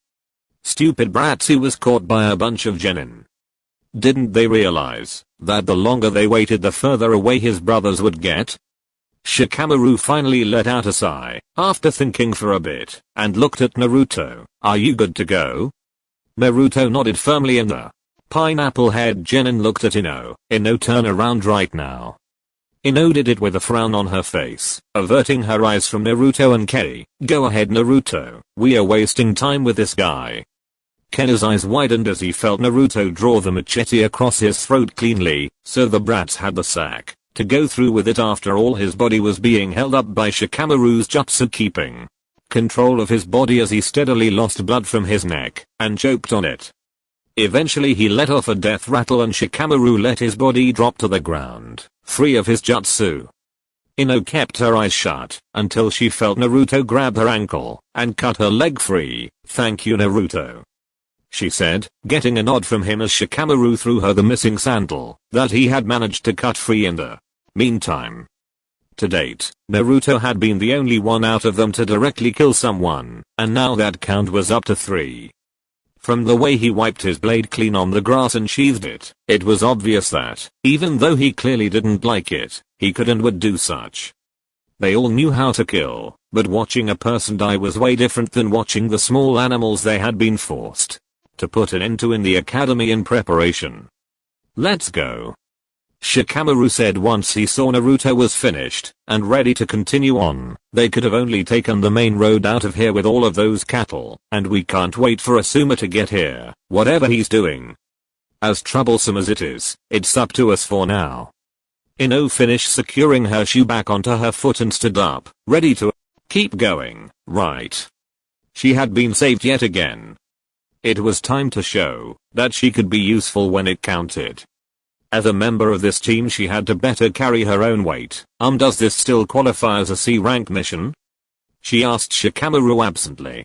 Stupid brats, he was caught by a bunch of genin. Didn't they realize that the longer they waited the further away his brothers would get? Shikamaru finally let out a sigh after thinking for a bit and looked at Naruto. Are you good to go? Naruto nodded firmly and the pineapple head genin looked at Ino. Ino, turn around right now. Ino did it with a frown on her face, averting her eyes from Naruto and Kei. Go ahead, Naruto. We are wasting time with this guy. Ken's eyes widened as he felt Naruto draw the machete across his throat cleanly, so the brats had the sack to go through with it. After all, his body was being held up by Shikamaru's jutsu, keeping control of his body as he steadily lost blood from his neck and choked on it. Eventually he let off a death rattle and Shikamaru let his body drop to the ground, free of his jutsu. Ino kept her eyes shut until she felt Naruto grab her ankle and cut her leg free. "Thank you, Naruto," she said, getting a nod from him as Shikamaru threw her the missing sandal that he had managed to cut free in the meantime. To date, Naruto had been the only one out of them to directly kill someone, and now that count was up to 3. From the way he wiped his blade clean on the grass and sheathed it, it was obvious that, even though he clearly didn't like it, he could and would do such. They all knew how to kill, but watching a person die was way different than watching the small animals they had been forced to put an end to in the academy in preparation. "Let's go," Shikamaru said once he saw Naruto was finished and ready to continue on. "They could have only taken the main road out of here with all of those cattle, and we can't wait for Asuma to get here, whatever he's doing. As troublesome as it is, it's up to us for now." Ino finished securing her shoe back onto her foot and stood up, ready to keep going. Right. She had been saved yet again. It was time to show that she could be useful when it counted. As a member of this team, she had to better carry her own weight. Does this still qualify as a C rank mission?" she asked Shikamaru absently.